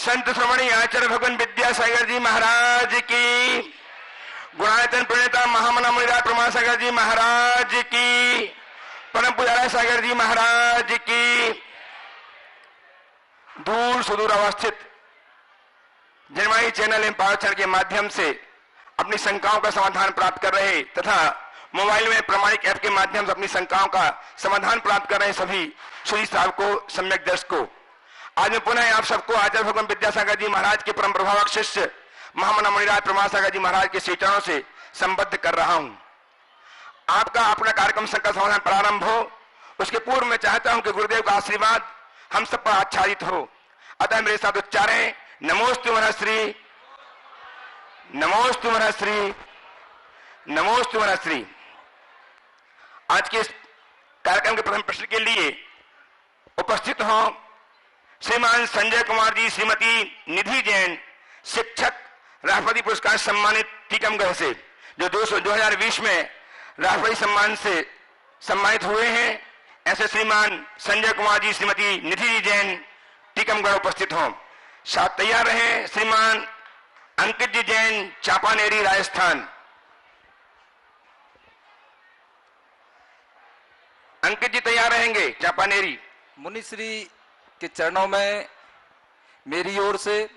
संत श्रवणी आचार्य भगवान विद्यासागर जी महाराज की, गुणायतन प्रणेता महामना मुनिराज प्रमासागर जी महाराज की, परम पुजारा सागर जी महाराज की, दूर सुदूर अवस्थित जनवाणी चैनल एवं पावचरण के माध्यम से अपनी शंकाओं का समाधान प्राप्त कर रहे तथा मोबाइल में प्रमाणिक ऐप के माध्यम से अपनी शंकाओं का समाधान प्राप्त कर रहे सभी श्री साहब को, सम्यक दर्शकों, आज मैं पुनः आप सबको आचार्य भगवान विद्यासागर जी महाराज के परम प्रभावक शिष्य महामना मुनिराज प्रमासागर जी महाराज के श्री चरणों से संबद्ध कर रहा हूं। आपका अपना कार्यक्रम शंका समाधान प्रारंभ हो उसके पूर्व मैं चाहता हूं कि गुरुदेव का आशीर्वाद हम सब पर आच्छादित हो। अतः मेरे साथ उच्चारें नमोस्तु मनश्री, नमोस्तु मनश्री, नमोस्तु मनश्री। आज के इस कार्यक्रम के प्रथम प्रश्न के लिए उपस्थित हो श्रीमान संजय कुमार जी, श्रीमती निधि जैन, शिक्षक, राष्ट्रपति पुरस्कार सम्मानित टीकमगढ़ से, जो 2020 में राष्ट्रपति सम्मान से सम्मानित हुए हैं। ऐसे श्रीमान संजय कुमार जी, श्रीमती निधि जी जैन, टीकमगढ़ उपस्थित हों। साथ तैयार रहे श्रीमान अंकित जी जैन, चांपानेरी, राजस्थान। अंकित जी तैयार रहेंगे, चांपानेरी। मुनिश्री के चरणों में मेरी ओर से,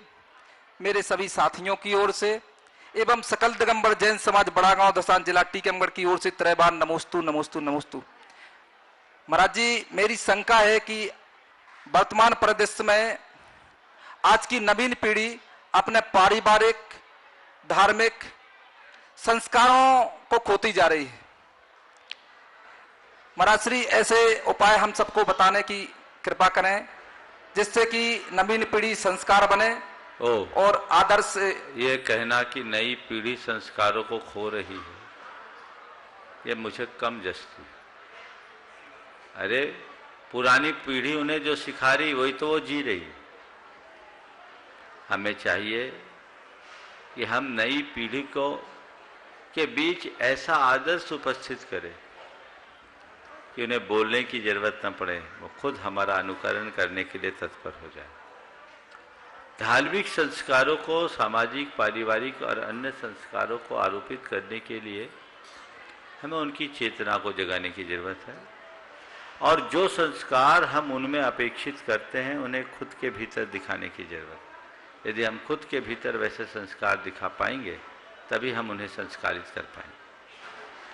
मेरे सभी साथियों की ओर से एवं सकल दिगंबर जैन समाज बड़ागांव दसांज जिला टीकमगढ़ की ओर से त्रैबार नमोस्तु नमोस्तु नमोस्तु। महाराज जी, मेरी शंका है कि वर्तमान परिदृश्य में आज की नवीन पीढ़ी अपने पारिवारिक धार्मिक संस्कारों को खोती जा रही है। महाराज श्री ऐसे उपाय हम सबको बताने की कृपा करें जिससे कि नवीन पीढ़ी संस्कार बने और आदर्श। ये कहना कि नई पीढ़ी संस्कारों को खो रही है, ये मुझे कम जचती। अरे पुरानी पीढ़ी उन्हें जो सिखा रही वही तो वो जी रही है। हमें चाहिए कि हम नई पीढ़ी को के बीच ऐसा आदर्श उपस्थित करें कि उन्हें बोलने की जरूरत न पड़े, वो खुद हमारा अनुकरण करने के लिए तत्पर हो जाए। धार्मिक संस्कारों को, सामाजिक, पारिवारिक और अन्य संस्कारों को आरोपित करने के लिए हमें उनकी चेतना को जगाने की जरूरत है। और जो संस्कार हम उनमें अपेक्षित करते हैं उन्हें खुद के भीतर दिखाने की जरूरत है। यदि हम खुद के भीतर वैसे संस्कार दिखा पाएंगे तभी हम उन्हें संस्कारित कर पाएंगे।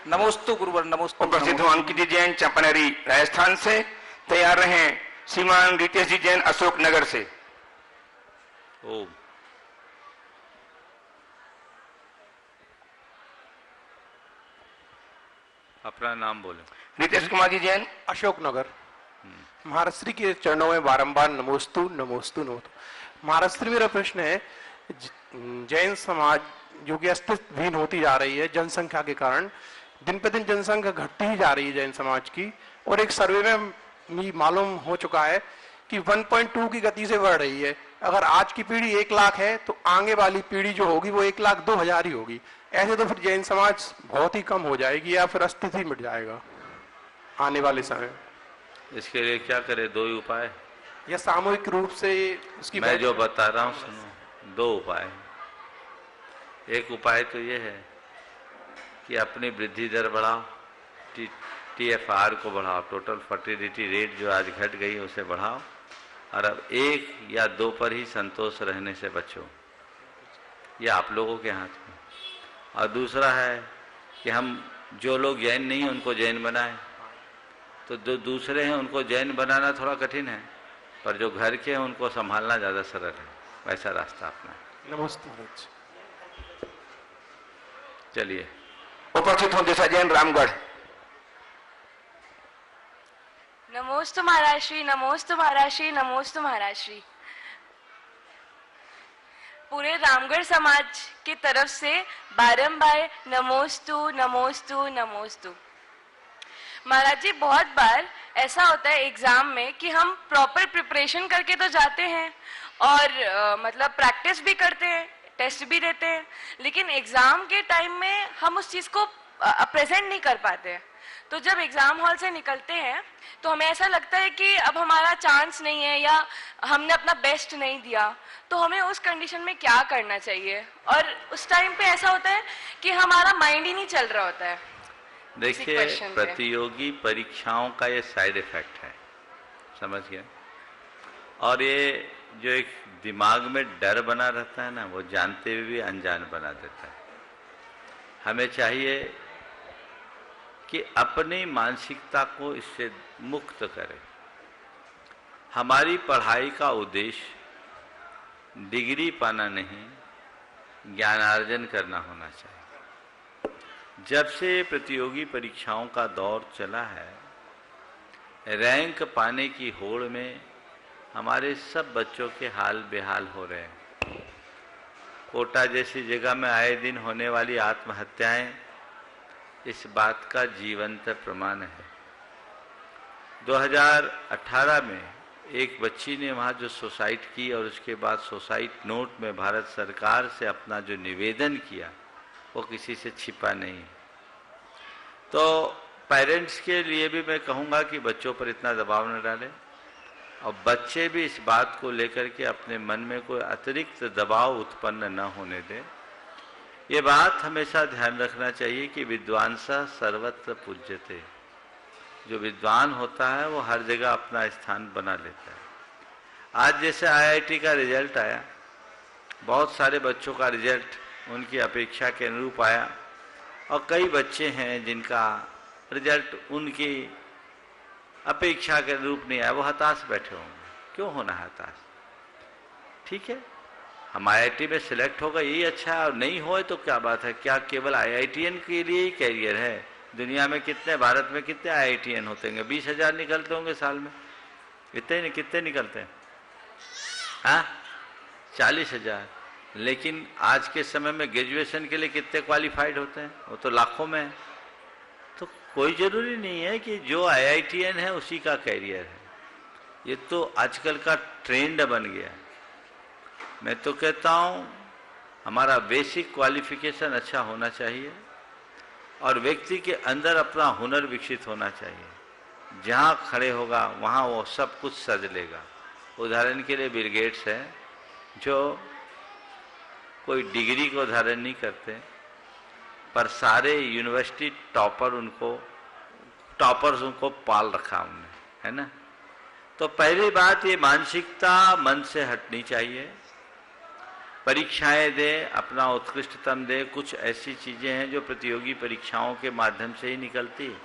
नमोस्तु गुरुवर, नमोस्तु। उपस्थित हूँ अंकित जी जैन, चांपानेरी, राजस्थान से। तैयार रहें श्रीमान रितेश जी जैन, अशोक नगर से। ओम। अपना नाम बोले। रितेश कुमार जी जैन, अशोक नगर। महाराज श्री के चरणों में बारंबार नमोस्तु नमोस्तु नमोस्तु। महाराज श्री, मेरा प्रश्न है, जैन समाज जो कि अस्तित्वहीन होती जा रही है जनसंख्या के कारण, दिन पे दिन जनसंख्या घटती ही जा रही है जैन समाज की, और एक सर्वे में मालूम हो चुका है कि 1.2 की गति से बढ़ रही है। अगर आज की पीढ़ी 1 लाख है तो आगे वाली पीढ़ी जो होगी वो 1,02,000 ही होगी। ऐसे तो फिर जैन समाज बहुत ही कम हो जाएगी या फिर अस्तित्व ही मिट जाएगा आने वाले समय। इसके लिए क्या करे? 2 ही उपाय या सामूहिक रूप से उसकी, मैं जो बता रहा हूँ सुनो, 2 उपाय। एक उपाय तो ये है कि अपनी वृद्धि दर बढ़ाओ, TFR को बढ़ाओ, टोटल फर्टिलिटी रेट जो आज घट गई उसे बढ़ाओ, और अब 1 या 2 पर ही संतोष रहने से बचो। ये आप लोगों के हाथ में। और दूसरा है कि हम जो लोग जैन नहीं हैं उनको जैन बनाएं, तो जो दूसरे हैं उनको जैन बनाना थोड़ा कठिन है, पर जो घर के हैं उनको संभालना ज़्यादा सरल है। वैसा रास्ता अपना। नमस्ते। चलिए। उपस्थित हूँ दिशा जैन, रामगढ़। नमोस्तु महाराज श्री, नमोस्तु महाराज श्री, नमोस्तु महाराज श्री। पूरे रामगढ़ समाज की तरफ से बारंबार नमोस्तु नमोस्तु नमोस्तु। महाराज जी, बहुत बार ऐसा होता है एग्जाम में कि हम प्रॉपर प्रिपरेशन करके तो जाते हैं और मतलब प्रैक्टिस भी करते हैं, टेस्ट भी देते हैं, लेकिन एग्जाम के टाइम में हम उस चीज को प्रेजेंट नहीं कर पाते हैं। तो जब एग्जाम हॉल से निकलते हैं तो हमें ऐसा लगता है कि अब हमारा चांस नहीं है या हमने अपना बेस्ट नहीं दिया, तो हमें उस कंडीशन में क्या करना चाहिए? और उस टाइम पे ऐसा होता है कि हमारा माइंड ही नहीं चल रहा होता है। देखिए, प्रतियोगी परीक्षाओं का ये साइड इफेक्ट है, समझ गए? और ये जो एक दिमाग में डर बना रहता है ना, वो जानते हुए भी अनजान बना देता है। हमें चाहिए कि अपनी मानसिकता को इससे मुक्त करें। हमारी पढ़ाई का उद्देश्य डिग्री पाना नहीं, ज्ञानार्जन करना होना चाहिए। जब से प्रतियोगी परीक्षाओं का दौर चला है, रैंक पाने की होड़ में हमारे सब बच्चों के हाल बेहाल हो रहे हैं। कोटा जैसी जगह में आए दिन होने वाली आत्महत्याएं इस बात का जीवंत प्रमाण है। 2018 में एक बच्ची ने वहाँ जो सुसाइड की और उसके बाद सुसाइड नोट में भारत सरकार से अपना जो निवेदन किया वो किसी से छिपा नहीं। तो पेरेंट्स के लिए भी मैं कहूँगा कि बच्चों पर इतना दबाव न डालें और बच्चे भी इस बात को लेकर के अपने मन में कोई अतिरिक्त दबाव उत्पन्न न होने दें। ये बात हमेशा ध्यान रखना चाहिए कि विद्वांसः सर्वत्र पूज्यते। जो विद्वान होता है वो हर जगह अपना स्थान बना लेता है। आज जैसे आईआईटी का रिजल्ट आया, बहुत सारे बच्चों का रिजल्ट उनकी अपेक्षा के अनुरूप आया और कई बच्चे हैं जिनका रिजल्ट उनकी अपेक्षा के अनुरूप नहीं आया, वो हताश बैठे होंगे। क्यों होना हताश? ठीक है, हम आईआईटी में सिलेक्ट होगा यही अच्छा है, और नहीं होए तो क्या बात है? क्या केवल आईआईटीएन के लिए ही कैरियर है? दुनिया में कितने, भारत में कितने आईआईटीएन होते होंगे? 20,000 निकलते होंगे साल में। कितने निकलते हैं? हाँ, 40,000। लेकिन आज के समय में ग्रेजुएशन के लिए कितने क्वालिफाइड होते हैं? वो तो लाखों में है। तो कोई जरूरी नहीं है कि जो आईआईटीएन है उसी का कैरियर है। ये तो आजकल का ट्रेंड बन गया है। मैं तो कहता हूँ हमारा बेसिक क्वालिफिकेशन अच्छा होना चाहिए और व्यक्ति के अंदर अपना हुनर विकसित होना चाहिए। जहाँ खड़े होगा वहाँ वो सब कुछ सज लेगा। उदाहरण के लिए बिल गेट्स है, जो कोई डिग्री को धारण नहीं करते, पर सारे यूनिवर्सिटी टॉपर्स उनको पाल रखा उन्होंने, है ना? तो पहली बात, ये मानसिकता मन से हटनी चाहिए। परीक्षाएं दें, अपना उत्कृष्टतम दें। कुछ ऐसी चीजें हैं जो प्रतियोगी परीक्षाओं के माध्यम से ही निकलती है,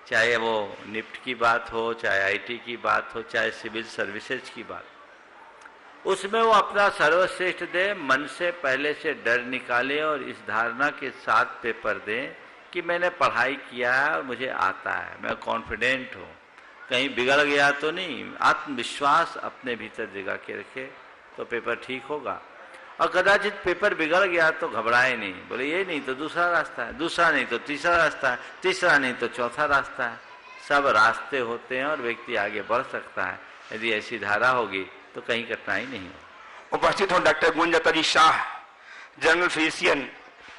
चाहे वो निफ्ट की बात हो, चाहे आईटी की बात हो, चाहे सिविल सर्विसेज की बात। उसमें वो अपना सर्वश्रेष्ठ दे, मन से पहले से डर निकाले और इस धारणा के साथ पेपर दें कि मैंने पढ़ाई किया है और मुझे आता है, मैं कॉन्फिडेंट हूँ, कहीं बिगड़ गया तो नहीं। आत्मविश्वास अपने भीतर जगा के रखे तो पेपर ठीक होगा। और कदाचित पेपर बिगड़ गया तो घबराए नहीं, बोले ये नहीं तो दूसरा रास्ता है, दूसरा नहीं तो तीसरा रास्ता है, तीसरा नहीं तो चौथा रास्ता है। सब रास्ते होते हैं और व्यक्ति आगे बढ़ सकता है। यदि ऐसी धारा होगी तो कहीं कठिनाई नहीं हो। उपस्थित हो डॉक्टर गुंजताजी शाह, जनरल फिजिशियन,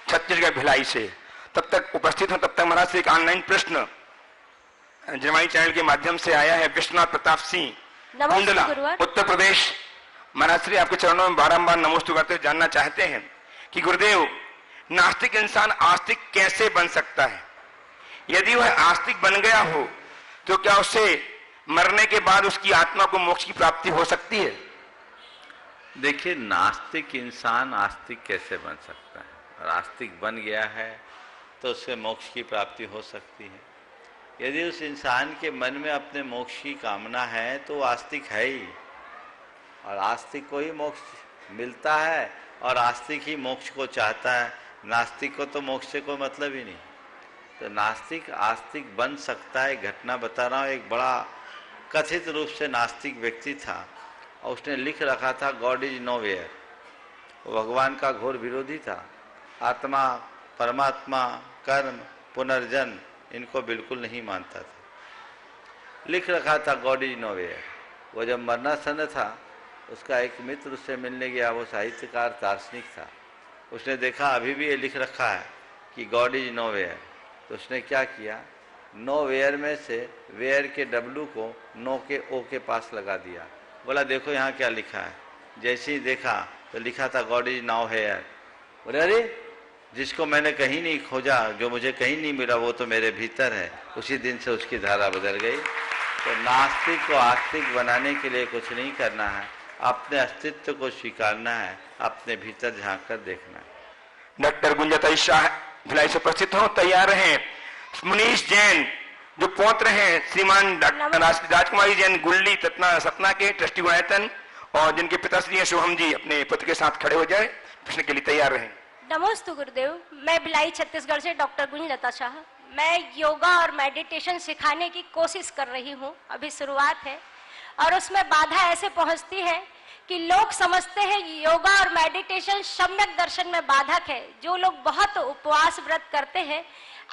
छत्तीसगढ़ भिलाई से। तब तक उपस्थित हो, तब तक महाराज से एक ऑनलाइन प्रश्न जनवाणी चैनल के माध्यम से आया है। विश्वनाथ प्रताप सिंह, कुंडला, उत्तर प्रदेश। महाराज श्री आपके चरणों में बारंबार नमोस्तु करते हुए जानना चाहते हैं कि गुरुदेव, नास्तिक इंसान आस्तिक कैसे बन सकता है? यदि वह आस्तिक बन गया हो तो क्या उससे मरने के बाद उसकी आत्मा को मोक्ष की प्राप्ति हो सकती है? देखिए, नास्तिक इंसान आस्तिक कैसे बन सकता है? और आस्तिक बन गया है तो उससे मोक्ष की प्राप्ति हो सकती है। यदि उस इंसान के मन में अपने मोक्ष की कामना है तो आस्तिक है ही, और आस्तिक को ही मोक्ष मिलता है और आस्तिक ही मोक्ष को चाहता है। नास्तिक को तो मोक्ष से कोई मतलब ही नहीं। तो नास्तिक आस्तिक बन सकता है। घटना बता रहा हूँ, एक बड़ा कथित रूप से नास्तिक व्यक्ति था और उसने लिख रखा था गॉड इज नोवेयर। वो भगवान का घोर विरोधी था। आत्मा, परमात्मा, कर्म, पुनर्जन्म, इनको बिल्कुल नहीं मानता था। लिख रखा था गॉड इज नोवेयर। वो जब मरना सन था, उसका एक मित्र उससे मिलने गया, वो साहित्यकार दार्शनिक था। उसने देखा अभी भी ये लिख रखा है कि गॉड इज नोवेयर। तो उसने क्या किया, नो वेयर में से वेयर के डब्लू को नो के ओ के पास लगा दिया। बोला देखो यहाँ क्या लिखा है। जैसे ही देखा तो लिखा था गॉड इज नाउ हेयर। बोले अरे जिसको मैंने कहीं नहीं खोजा, जो मुझे कहीं नहीं मिला, वो तो मेरे भीतर है। उसी दिन से उसकी धारा बदल गई। तो नास्तिक को आस्तिक बनाने के लिए कुछ नहीं करना है, अपने अस्तित्व को स्वीकारना है, अपने भीतर झांक कर देखना है। डॉक्टर गुंजताई शाह भिलाई से उपस्थित हो, तैयार हैं। मुनीश जैन जो पौत्र हैं श्रीमान डॉक्टर राजकुमारी जैन गुल्ली तत्ना सतना के ट्रस्टी गुणायतन, और जिनके पिताश्री हैं शुभम जी, अपने पुत्र के साथ खड़े हो जाए, प्रश्न के लिए तैयार रहें। नमस्ते गुरुदेव, मैं भिलाई छत्तीसगढ़ से डॉक्टर गुंजलता शाह। मैं योगा और मेडिटेशन सिखाने की कोशिश कर रही हूँ, अभी शुरुआत है, और उसमें बाधा ऐसे पहुँचती है कि लोग समझते हैं योगा और मेडिटेशन सम्यक दर्शन में बाधक है। जो लोग बहुत उपवास व्रत करते हैं,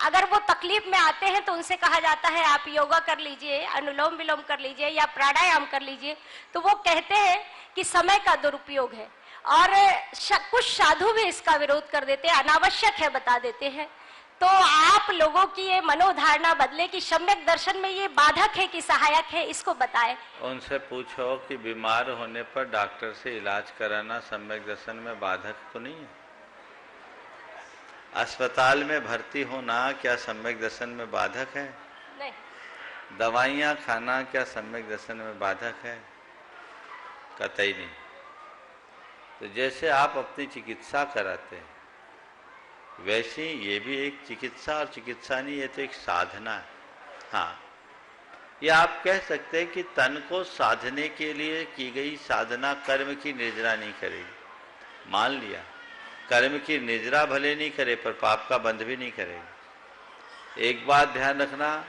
अगर वो तकलीफ में आते हैं तो उनसे कहा जाता है आप योगा कर लीजिए, अनुलोम विलोम कर लीजिए या प्राणायाम कर लीजिए, तो वो कहते हैं कि समय का दुरुपयोग है। और कुछ साधु भी इसका विरोध कर देते हैं, अनावश्यक है बता देते हैं। तो आप लोगों की ये मनोधारणा बदले कि सम्यक दर्शन में ये बाधक है कि सहायक है, इसको बताएं। उनसे पूछो कि बीमार होने पर डॉक्टर से इलाज कराना सम्यक दर्शन में बाधक तो नहीं है। अस्पताल में भर्ती होना क्या सम्यक दर्शन में बाधक है? नहीं। दवाइयाँ खाना क्या सम्यक दर्शन में बाधक है? कतई नहीं। तो जैसे आप अपनी चिकित्सा कराते हैं, वैसे ये भी एक चिकित्सा, और चिकित्सा नहीं, ये तो एक साधना है। हाँ, ये आप कह सकते हैं कि तन को साधने के लिए की गई साधना कर्म की निर्जरा नहीं करेगी। मान लिया कर्म की निर्जरा भले नहीं करे, पर पाप का बंध भी नहीं करेगी। एक बात ध्यान रखना,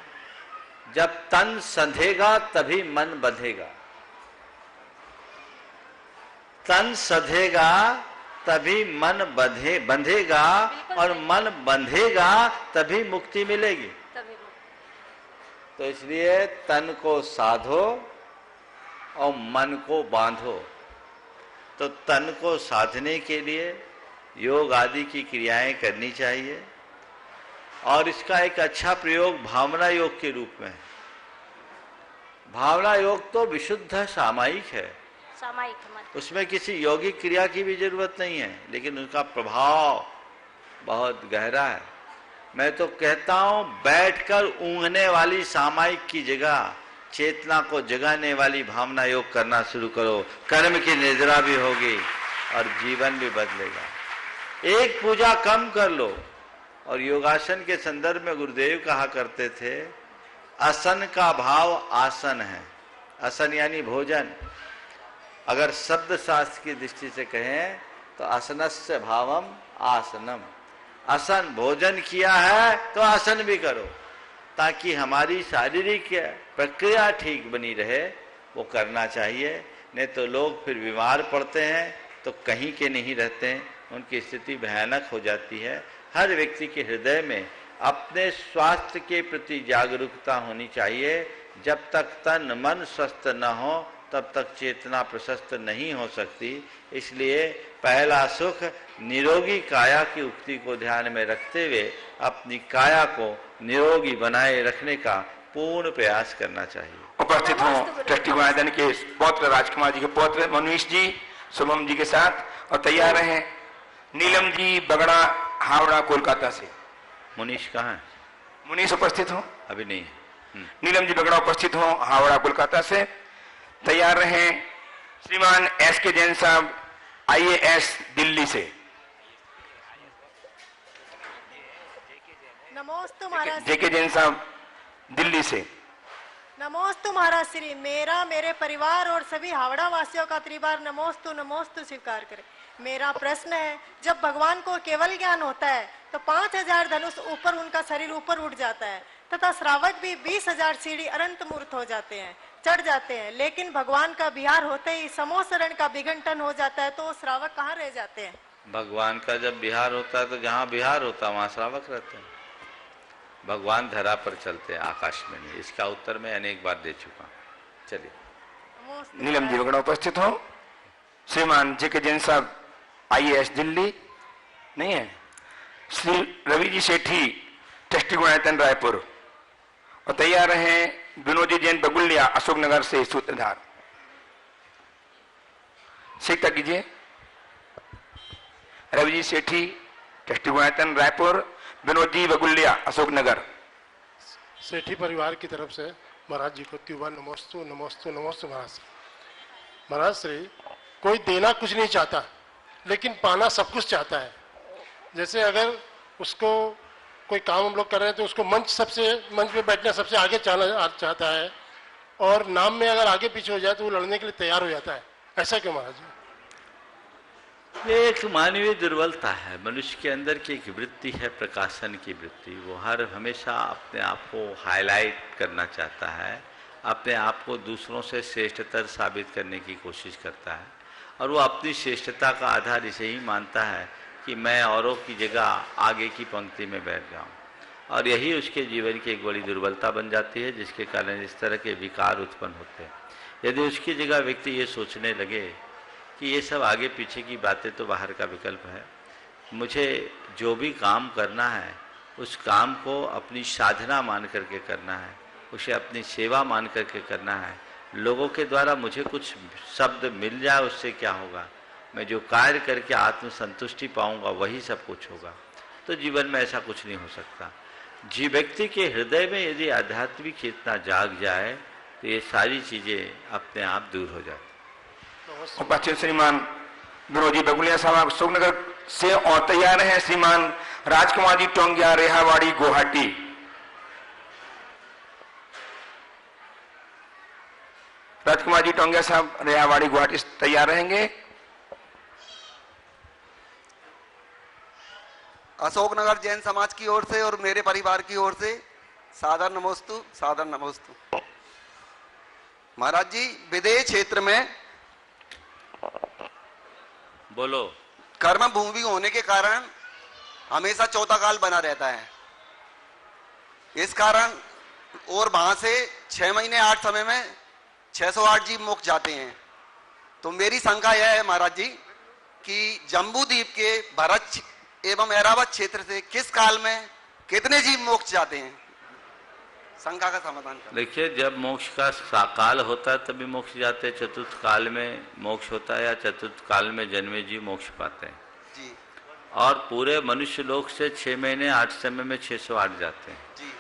जब तन संधेगा तभी मन बंधेगा। तन सधेगा तभी मन बंधेगा, और मन बंधेगा तभी मुक्ति मिलेगी। तो इसलिए तन को साधो और मन को बांधो। तो तन को साधने के लिए योग आदि की क्रियाएं करनी चाहिए, और इसका एक अच्छा प्रयोग भावना योग के रूप में है। भावना योग तो विशुद्ध सामायिक है, उसमें किसी यौगिक क्रिया की भी जरूरत नहीं है, लेकिन उनका प्रभाव बहुत गहरा है। मैं तो कहता हूं बैठकर ऊँघने वाली सामायिक की जगह चेतना को जगाने वाली भावना योग करना शुरू करो। कर्म की निर्जरा भी होगी और जीवन भी बदलेगा। एक पूजा कम कर लो। और योगासन के संदर्भ में गुरुदेव कहा करते थे, आसन का भाव आसन है। आसन यानी भोजन। अगर शब्द शास्त्र की दृष्टि से कहें तो आसनस्य भावम आसनम। आसन भोजन किया है तो आसन भी करो, ताकि हमारी शारीरिक प्रक्रिया ठीक बनी रहे, वो करना चाहिए। नहीं तो लोग फिर बीमार पड़ते हैं तो कहीं के नहीं रहते हैं, उनकी स्थिति भयानक हो जाती है। हर व्यक्ति के हृदय में अपने स्वास्थ्य के प्रति जागरूकता होनी चाहिए। जब तक तन मन स्वस्थ न हो तब तक चेतना प्रशस्त नहीं हो सकती। इसलिए पहला सुख निरोगी काया की उक्ति को ध्यान में रखते हुए अपनी काया को निरोगी बनाए रखने का पूर्ण प्रयास करना चाहिए। उपस्थित हों ट्रस्टी गुणायतन के पौत्र राजकुमार जी के पौत्र मनीष जी शुभम जी के साथ, और तैयार हैं नीलम जी बगड़ा हावड़ा कोलकाता से। मुनीष कहाँ है? मुनीष उपस्थित हो? अभी नहीं है। नीलम जी बगड़ा उपस्थित हो हावड़ा कोलकाता से। तैयार रहे श्रीमान एस के जैन साहब IAS दिल्ली से। नमोस्तु महाराज। जेके जैन साहब दिल्ली से। नमोस्तु महाराज श्री। मेरा, मेरे परिवार और सभी हावड़ा वासियों का त्रिबार नमोस्तु नमोस्तु स्वीकार करें। मेरा प्रश्न है, जब भगवान को केवल ज्ञान होता है तो 5000 धनुष ऊपर उनका शरीर ऊपर उठ जाता है, तथा श्रावक भी 20,000 सीढ़ी अनंत मूर्त हो जाते हैं, चढ़ जाते हैं। लेकिन भगवान का बिहार होते ही समोसरण का विघटन हो जाता है, तो श्रावक कहाँ रह जाते हैं? भगवान का जब बिहार होता है तो जहाँ बिहार होता है वहाँ श्रावक रहते हैं। भगवान धरा पर चलते हैं, आकाश में नहीं। इसका उत्तर मैं अनेक बार दे चुका हूँ। चलिए। नीलम जी बगड़ा उपस्थित हो। श्रीमान जेके जैन साहब IAS दिल्ली नहीं है। श्री रवि जी सेठी ट्रस्टी गुणायतन रायपुर, और तैयार हैं विनोदी जैन बगुलिया अशोकनगर से सूत्रधार। सीखता कीजिए। रवि सेठी ट्रस्टी गुणायतन रायपुर, विनोदी बगुलिया अशोकनगर। सेठी परिवार की तरफ से महाराज जी को त्युबा नमोस्तु नमोस्तु नमोस्तु। महाराज श्री कोई देना कुछ नहीं चाहता लेकिन पाना सब कुछ चाहता है। जैसे अगर उसको कोई काम हम लोग कर रहे हैं तो उसको मंच पे बैठना सबसे आगे चाहता है, और नाम में अगर आगे पीछे हो जाए तो वो लड़ने के लिए तैयार हो जाता है। ऐसा क्यों महाराज जी? ये एक मानवीय दुर्बलता है। मनुष्य के अंदर की एक वृत्ति है, प्रकाशन की वृत्ति। वो हमेशा अपने आप को हाईलाइट करना चाहता है, अपने आप को दूसरों से श्रेष्ठतर साबित करने की कोशिश करता है, और वो अपनी श्रेष्ठता का आधार इसे ही मानता है कि मैं औरों की जगह आगे की पंक्ति में बैठ जाऊं, और यही उसके जीवन की एक बड़ी दुर्बलता बन जाती है, जिसके कारण इस तरह के विकार उत्पन्न होते हैं। यदि उसकी जगह व्यक्ति ये सोचने लगे कि ये सब आगे पीछे की बातें तो बाहर का विकल्प है, मुझे जो भी काम करना है उस काम को अपनी साधना मान करके करना है, उसे अपनी सेवा मान करके करना है। लोगों के द्वारा मुझे कुछ शब्द मिल जाए उससे क्या होगा, मैं जो कार्य करके आत्मसंतुष्टि पाऊंगा वही सब कुछ होगा। तो जीवन में ऐसा कुछ नहीं हो सकता। व्यक्ति के हृदय में यदि आध्यात्मिक चेतना जाग जाए तो ये सारी चीजें अपने आप दूर हो जाती। उपस्थित श्रीमान विनोदी बगुलिया साहब अशोकनगर से, और तैयार हैं श्रीमान राजकुमार जी टोंगिया रेहावाड़ी गुवाहाटी। राजकुमार जी टोंगिया साहब रेहावाड़ी गुवाहाटी तैयार रहेंगे। अशोकनगर जैन समाज की ओर से और मेरे परिवार की ओर से सादर नमोस्तु, सादर नमोस्तु। महाराज जी, विदेश क्षेत्र में बोलो। कर्म भूमि होने के कारण हमेशा चौथा काल बना रहता है। इस कारण और वहां से 6 महीने 8 समय में 608 जीव मोक्ष जाते हैं। तो मेरी शंका यह है महाराज जी कि जम्बू द्वीप के भरत एवं ऐरावत क्षेत्र से किस काल में कितने जीव मोक्ष जाते हैं? शंका का समाधान करें। देखिए, जब मोक्ष का काल होता है तभी मोक्ष जाते हैं। चतुर्थ काल में मोक्ष होता है या चतुर्थ काल में जन्मे जीव मोक्ष पाते हैं जी। और पूरे मनुष्य लोक से 6 महीने 8 समय में 608 जाते हैं जी।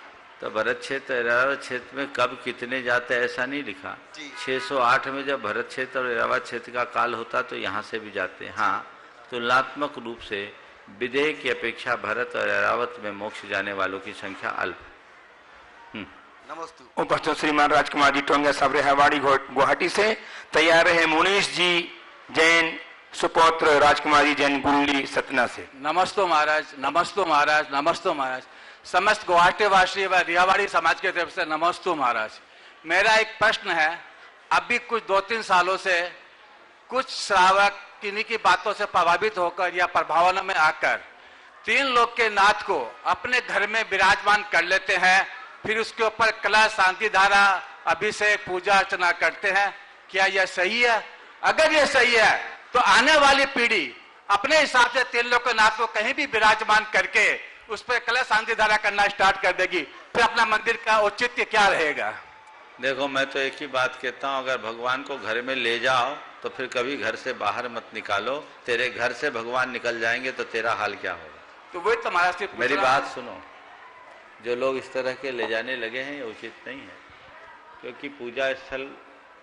तो भरत क्षेत्र ऐरावत क्षेत्र में कब कितने जाते हैं ऐसा नहीं लिखा। 608 में जब भरत क्षेत्र और ऐरावत क्षेत्र का काल होता तो यहाँ से भी जाते हैं। हाँ, तुलनात्मक रूप से विदेह की अपेक्षा भरत और ऐरावत में मोक्ष जाने वालों की संख्या अल्प। उपस्थित श्रीमान राजकुमार जी टोंगिया साहब रेहावाड़ी गुवाहाटी से, तैयार है मुनीश जी जैन सुपौत्र राजकुमार जी जैन गुल्ली सतना से। नमस्ते महाराज, नमस्ते महाराज, नमस्ते महाराज। समस्त गुवाहाटी वासी व रेहावाड़ी समाज की तरफ से नमस्ते महाराज। मेरा एक प्रश्न है, अभी कुछ 2-3 सालों से कुछ श्रावक किन्हीं की बातों से प्रभावित होकर या प्रभावना में आकर 3 लोग के नाथ को अपने घर में विराजमान कर लेते हैं, फिर उसके ऊपर कला शांति धारा अभिषेक पूजा अर्चना करते हैं। क्या यह सही है? अगर यह सही है तो आने वाली पीढ़ी अपने हिसाब से 3 लोग के नाथ को कहीं भी विराजमान करके उस पर कला शांति धारा करना स्टार्ट कर देगी, फिर अपना मंदिर का औचित्य क्या रहेगा? देखो, मैं तो एक ही बात कहता हूँ, अगर भगवान को घर में ले जाओ तो फिर कभी घर से बाहर मत निकालो। तेरे घर से भगवान निकल जाएंगे तो तेरा हाल क्या होगा? तो वही तुम्हारा मेरी बात सुनो, जो लोग इस तरह के ले जाने लगे हैं ये उचित नहीं है, क्योंकि पूजा स्थल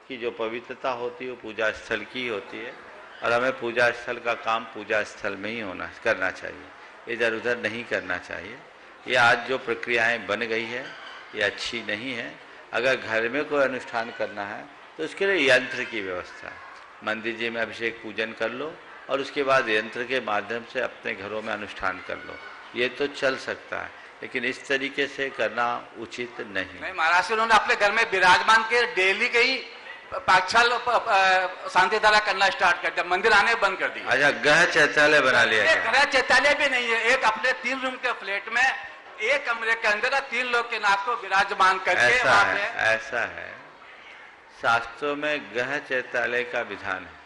की जो पवित्रता होती है वो पूजा स्थल की होती है, और हमें पूजा स्थल का काम पूजा स्थल में ही करना चाहिए, इधर उधर नहीं करना चाहिए। ये आज जो प्रक्रियाएं बन गई है ये अच्छी नहीं है। अगर घर में कोई अनुष्ठान करना है तो उसके लिए यंत्र की व्यवस्था है। मंदिर जी में अभिषेक पूजन कर लो और उसके बाद यंत्र के माध्यम से अपने घरों में अनुष्ठान कर लो, ये तो चल सकता है, लेकिन इस तरीके से करना उचित नहीं। महाराज, उन्होंने अपने घर में विराजमान के डेली के ही पाठशाल शांति धारा करना स्टार्ट कर दिया, मंदिर आने बंद कर दिया। अच्छा, गृह चैत्यालय बना लिया? गृह चैत्यालय भी नहीं है, एक अपने 3 रूम के फ्लैट में एक कमरे के अंदर 3 लोग के नाथ को विराजमान करके ऐसा है। शास्त्रों में गृह चैत्यालय का विधान है।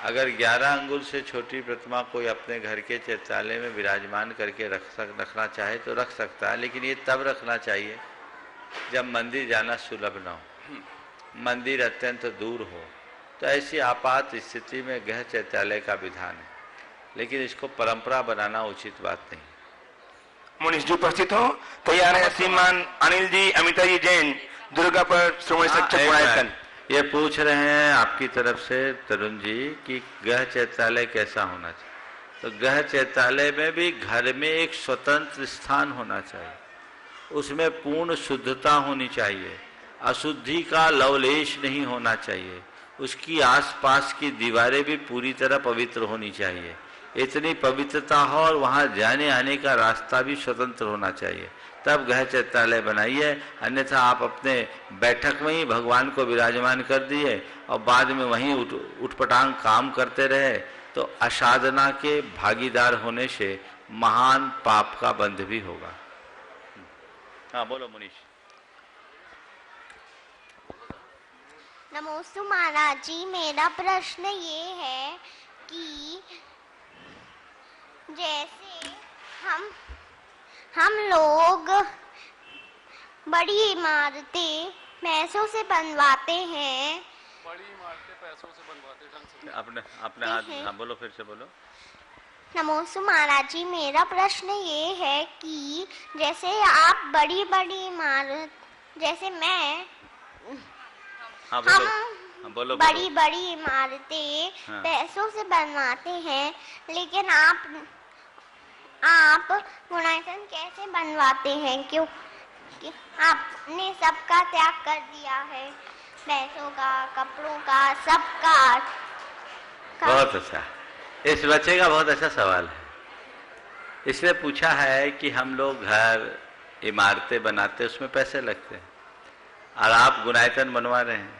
अगर 11 अंगुल से छोटी प्रतिमा कोई अपने घर के चैत्यालय में विराजमान करके रखना चाहे तो रख सकता है, लेकिन ये तब रखना चाहिए जब मंदिर जाना सुलभ न हो, मंदिर अत्यंत दूर हो, तो ऐसी आपात स्थिति में गृह चैत्यालय का विधान है, लेकिन इसको परंपरा बनाना उचित बात नहीं। मुनीष जी उपस्थित हो, तैयार है श्रीमान अनिल जी, अमिता जी जैन, दुर्गापुर श्रोमणी शिक्षक गुणायतन। ये पूछ रहे हैं आपकी तरफ से तरुण जी कि गृह चैत्यालय कैसा होना चाहिए। तो गृह चैत्यालय में भी घर में एक स्वतंत्र स्थान होना चाहिए, उसमें पूर्ण शुद्धता होनी चाहिए, अशुद्धि का लवलेश नहीं होना चाहिए, उसकी आसपास की दीवारें भी पूरी तरह पवित्र होनी चाहिए, इतनी पवित्रता हो और वहाँ जाने आने का रास्ता भी स्वतंत्र होना चाहिए, तब गृह चैत्यालय बनाइए। अन्यथा आप अपने बैठक में ही भगवान को विराजमान कर दिए और बाद में वहीं उठपटांग काम करते रहे, तो असाधना के भागीदार होने से महान पाप का बंध भी होगा। हाँ बोलो मुनीष। नमोस्तु महाराज जी, मेरा प्रश्न ये है कि जैसे हम लोग बड़ी इमारतें पैसों से बनवाते हैं, बड़ी इमारतें पैसों से बनवाते ढंग से अपने हाथ, हाँ बोलो, फिर से बोलो। नमोस्तु महाराज जी, मेरा प्रश्न ये है कि जैसे आप बड़ी बड़ी इमारत, जैसे मैं हाँ बोलो, हाँ बोलो, बड़ी बड़ी इमारतें हाँ। पैसों से बनवाते हैं, लेकिन आप गुणायतन कैसे बनवाते हैं? क्यों कि आपने सबका त्याग कर दिया है, पैसों का, कपड़ों का, सबका। बहुत अच्छा, इस बच्चे का बहुत अच्छा सवाल है। इसने पूछा है कि हम लोग घर इमारतें बनाते, उसमें पैसे लगते हैं, और आप गुणायतन बनवा रहे हैं,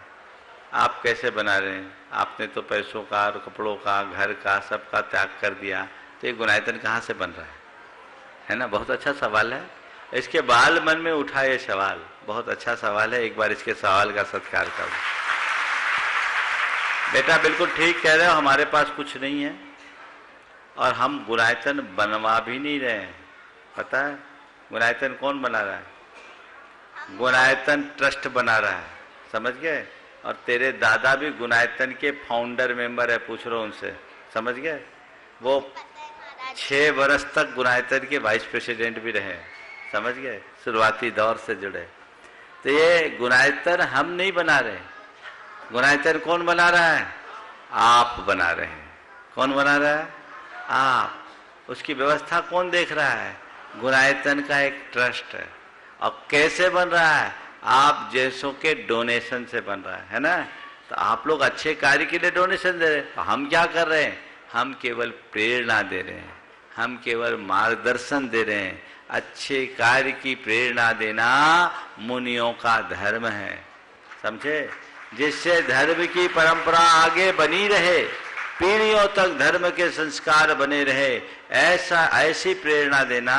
आप कैसे बना रहे हैं? आपने तो पैसों का और कपड़ों का, घर का, सबका त्याग कर दिया, तो ये गुणायतन कहाँ से बन रहा है ना? बहुत अच्छा सवाल है, इसके बाल मन में उठा ये सवाल, बहुत अच्छा सवाल है, एक बार इसके सवाल का सत्कार करो। बेटा बिल्कुल ठीक कह रहे हो, हमारे पास कुछ नहीं है और हम गुणायतन बनवा भी नहीं रहे हैं। पता है गुणायतन कौन बना रहा है? गुणायतन ट्रस्ट बना रहा है, समझ गए? और तेरे दादा भी गुणायतन के फाउंडर मेंबर है, पूछ रहा हूं उनसे, समझ गए? वो 6 वर्ष तक गुणायतन के वाइस प्रेसिडेंट भी रहे, समझ गए? शुरुआती दौर से जुड़े। तो ये गुणायतन हम नहीं बना रहे, गुणायतन कौन बना रहा है? आप बना रहे हैं। कौन बना रहा है? आप। उसकी व्यवस्था कौन देख रहा है? गुणायतन का एक ट्रस्ट है। और कैसे बन रहा है? आप जैसों के डोनेशन से बन रहा है ना? तो आप लोग अच्छे कार्य के लिए डोनेशन दे रहे हैं, तो हम क्या कर रहे हैं? हम केवल प्रेरणा दे रहे हैं, हम केवल मार्गदर्शन दे रहे हैं। अच्छे कार्य की प्रेरणा देना मुनियों का धर्म है, समझे? जिससे धर्म की परंपरा आगे बनी रहे, पीढ़ियों तक धर्म के संस्कार बने रहे, ऐसी प्रेरणा देना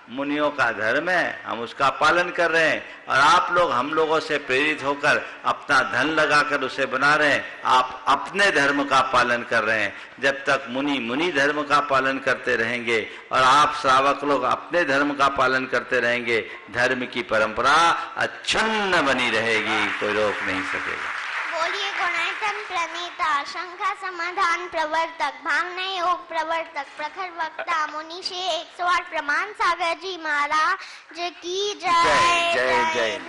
मुनियों का धर्म है। हम उसका पालन कर रहे हैं और आप लोग हम लोगों से प्रेरित होकर अपना धन लगाकर उसे बना रहे हैं। आप अपने धर्म का पालन कर रहे हैं। जब तक मुनि धर्म का पालन करते रहेंगे और आप श्रावक लोग अपने धर्म का पालन करते रहेंगे, धर्म की परंपरा अक्षुण्ण बनी रहेगी, कोई रोक नहीं सकेगा। बोलिए गुणायतन प्रणेता, शंका समाधान प्रवर्तक, भावना योग प्रवर्तक, प्रखर वक्ता, मुनि से 108 प्रमाण सागर जी महाराज की जय। जय जय।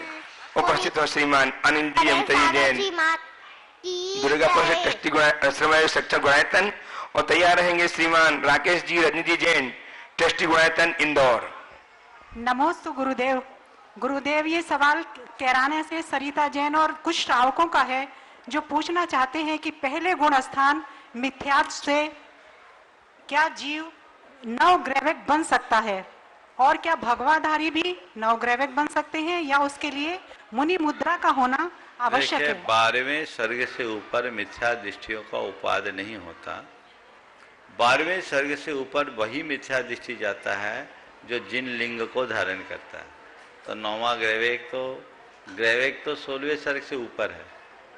उपस्थित हो श्रीमान अनिल जी, अमिता जैन, दुर्गापुर से ट्रस्टी श्रमय शिक्षक गुणायतन, और तैयार रहेंगे श्रीमान राकेश जी, रजनी जी जैन, ट्रस्टी गुणायतन इंदौर। नमोस्तु गुरुदेव। गुरुदेव, ये सवाल कैराने से सरिता जैन और कुछ श्रावकों का है जो पूछना चाहते हैं कि पहले गुण स्थान मिथ्यात्व से क्या जीव नवग्रैविक बन सकता है, और क्या भगवाधारी भी नवग्रैविक बन सकते हैं, या उसके लिए मुनि मुद्रा का होना आवश्यक है? 12वें स्वर्ग से ऊपर मिथ्या दृष्टियों का उपाद नहीं होता। 12वें स्वर्ग से ऊपर वही मिथ्या दृष्टि जाता है जो जिन लिंग को धारण करता है। तो 9वां ग्रैविक तो 16वें स्वर्ग से ऊपर है,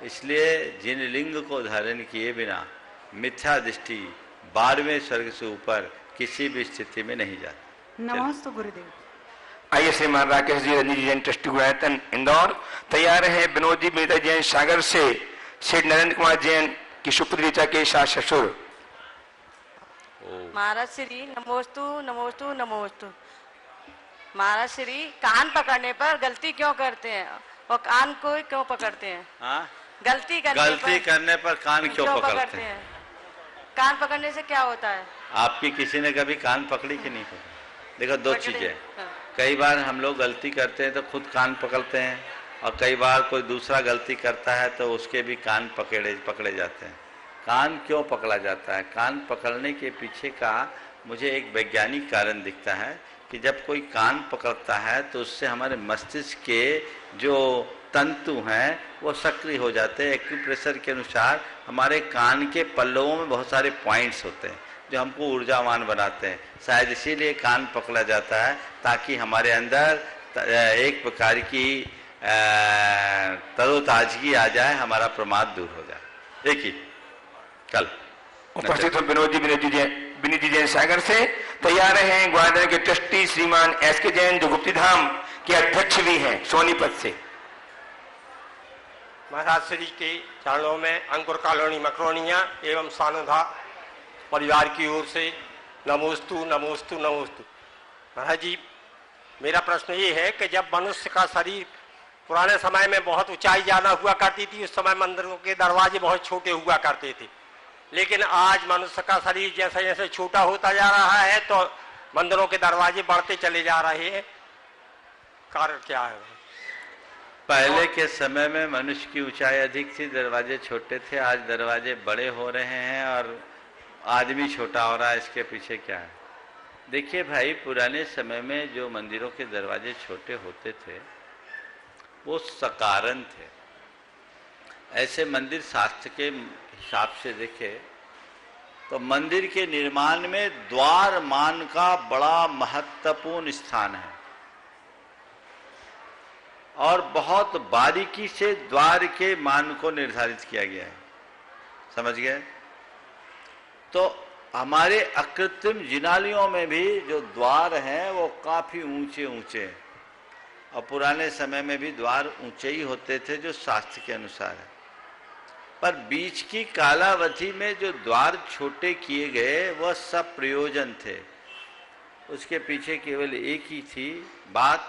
इसलिए जिन लिंग को धारण किए बिना मिथ्या दृष्टि 12वें स्वर्ग से ऊपर किसी भी स्थिति में नहीं जाती। नमस्ते गुरुदेव। आइए श्रीमान राकेश जी, रंजीत जैन, ट्रस्टी गुणायतन इंदौर। तैयार है विनोद जी, विनीता जैन सागर से, श्री नरेंद्र कुमार जैन की सुपुत्री ऋचा के सास ससुर। महाराज श्री नमोस्तु नमोस्तु नमोस्तु। महाराज श्री कान पकड़ने पर गलती क्यों करते हैं और कान को क्यों पकड़ते हैं? हाँ? गलती करने पर कान क्यों पकड़ते हैं? कान पकड़ने से क्या होता है? आपकी किसी ने कभी कान पकड़ी कि नहीं पकड़ी? देखो दो चीजें, कई बार हम लोग गलती करते हैं तो खुद कान पकड़ते हैं, और कई बार कोई दूसरा गलती करता है तो उसके भी कान पकड़े जाते हैं। कान क्यों पकड़ा जाता है? कान पकड़ने के पीछे का मुझे एक वैज्ञानिक कारण दिखता है कि जब कोई कान पकड़ता है तो उससे हमारे मस्तिष्क के जो तंतु हैं वो सक्रिय हो जाते हैं। एक्यूप्रेशर के अनुसार हमारे कान के पल्लवों में बहुत सारे पॉइंट्स होते हैं जो हमको ऊर्जावान बनाते हैं। शायद इसीलिए कान पकड़ा जाता है ताकि हमारे अंदर एक प्रकार की तरोताजगी आ जाए, हमारा प्रमाद दूर हो जाए। देखिए कल उपस्थित विनोद जी, विनीत जी जैन सागर से। तैयार हैं ग्वालियर के ट्रस्टी श्रीमान एस के जैन, जो गुप्ती धाम के अध्यक्ष भी हैं सोनीपत से। महाराज श्री के चरणों में अंकुर कॉलोनी मकरोनिया एवं सानुधा परिवार की ओर से नमोस्तु नमोस्तु नमोस्तु। महाराज जी, मेरा प्रश्न ये है कि जब मनुष्य का शरीर पुराने समय में बहुत ऊंचाई ज्यादा हुआ करती थी, उस समय मंदिरों के दरवाजे बहुत छोटे हुआ करते थे, लेकिन आज मनुष्य का शरीर जैसे जैसे छोटा होता जा रहा है तो मंदिरों के दरवाजे बढ़ते चले जा रहे हैं, कारण क्या है? पहले के समय में मनुष्य की ऊंचाई अधिक थी, दरवाजे छोटे थे। आज दरवाजे बड़े हो रहे हैं और आदमी छोटा हो रहा है। इसके पीछे क्या है? देखिए भाई, पुराने समय में जो मंदिरों के दरवाजे छोटे होते थे वो सकारण थे। ऐसे मंदिर शास्त्र के हिसाब से देखे तो मंदिर के निर्माण में द्वार मान का बड़ा महत्वपूर्ण स्थान है और बहुत बारीकी से द्वार के मान को निर्धारित किया गया है। समझ गए? तो हमारे अकृत्रिम जिनालयों में भी जो द्वार हैं वो काफी ऊंचे ऊंचे हैं, और पुराने समय में भी द्वार ऊंचे ही होते थे जो शास्त्र के अनुसार है। पर बीच की कालावधि में जो द्वार छोटे किए गए वह सब प्रयोजन थे। उसके पीछे केवल एक ही थी बात,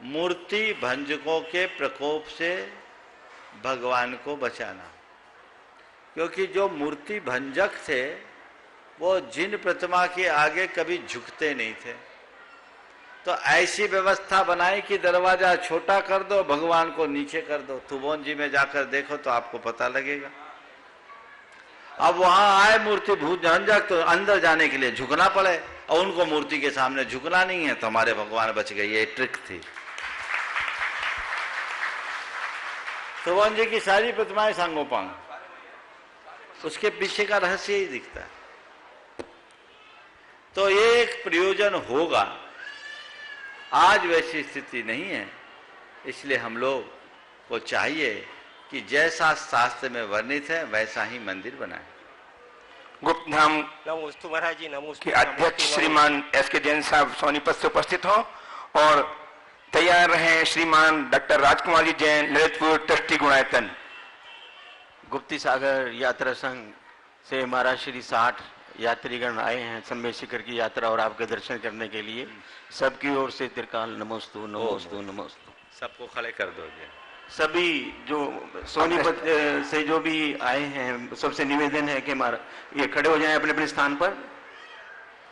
मूर्ति भंजकों के प्रकोप से भगवान को बचाना। क्योंकि जो मूर्ति भंजक थे वो जिन प्रतिमा के आगे कभी झुकते नहीं थे, तो ऐसी व्यवस्था बनाई कि दरवाजा छोटा कर दो, भगवान को नीचे कर दो। तुबोन जी में जाकर देखो तो आपको पता लगेगा। अब वहां आए मूर्ति भंजक तो अंदर जाने के लिए झुकना पड़े, और उनको मूर्ति के सामने झुकना नहीं है, तो हमारे भगवान बच गए। ये ट्रिक थी। तुबोन जी की सारी प्रतिमाएं सांगोपांग, उसके पीछे का रहस्य ही दिखता है। तो ये एक प्रयोजन होगा। आज वैसी स्थिति नहीं है, इसलिए हम लोग को चाहिए कि जैसा शास्त्र में वर्णित है वैसा ही मंदिर बनाए। गुप्त धाम नमोस्तु महाराज जी, नमोस्तु के अध्यक्ष श्रीमान एस के जैन साहब सोनीपत से उपस्थित हो, और तैयार हैं श्रीमान डॉक्टर राजकुमार जी जैन, ललितपुर, ट्रस्टी गुणायतन। गुप्ती सागर यात्रा संघ से महाराज श्री 60 यात्रीगण आए हैं संबे शिखर की यात्रा और आपके दर्शन करने के लिए। सबकी ओर से त्रिकाल नमोस्तु नमोस्तु नमोस्तु। सबको खड़े कर दो। सभी जो सोनीपत से जो भी आए हैं सबसे निवेदन है कि ये खड़े हो जाएं अपने अपने स्थान पर।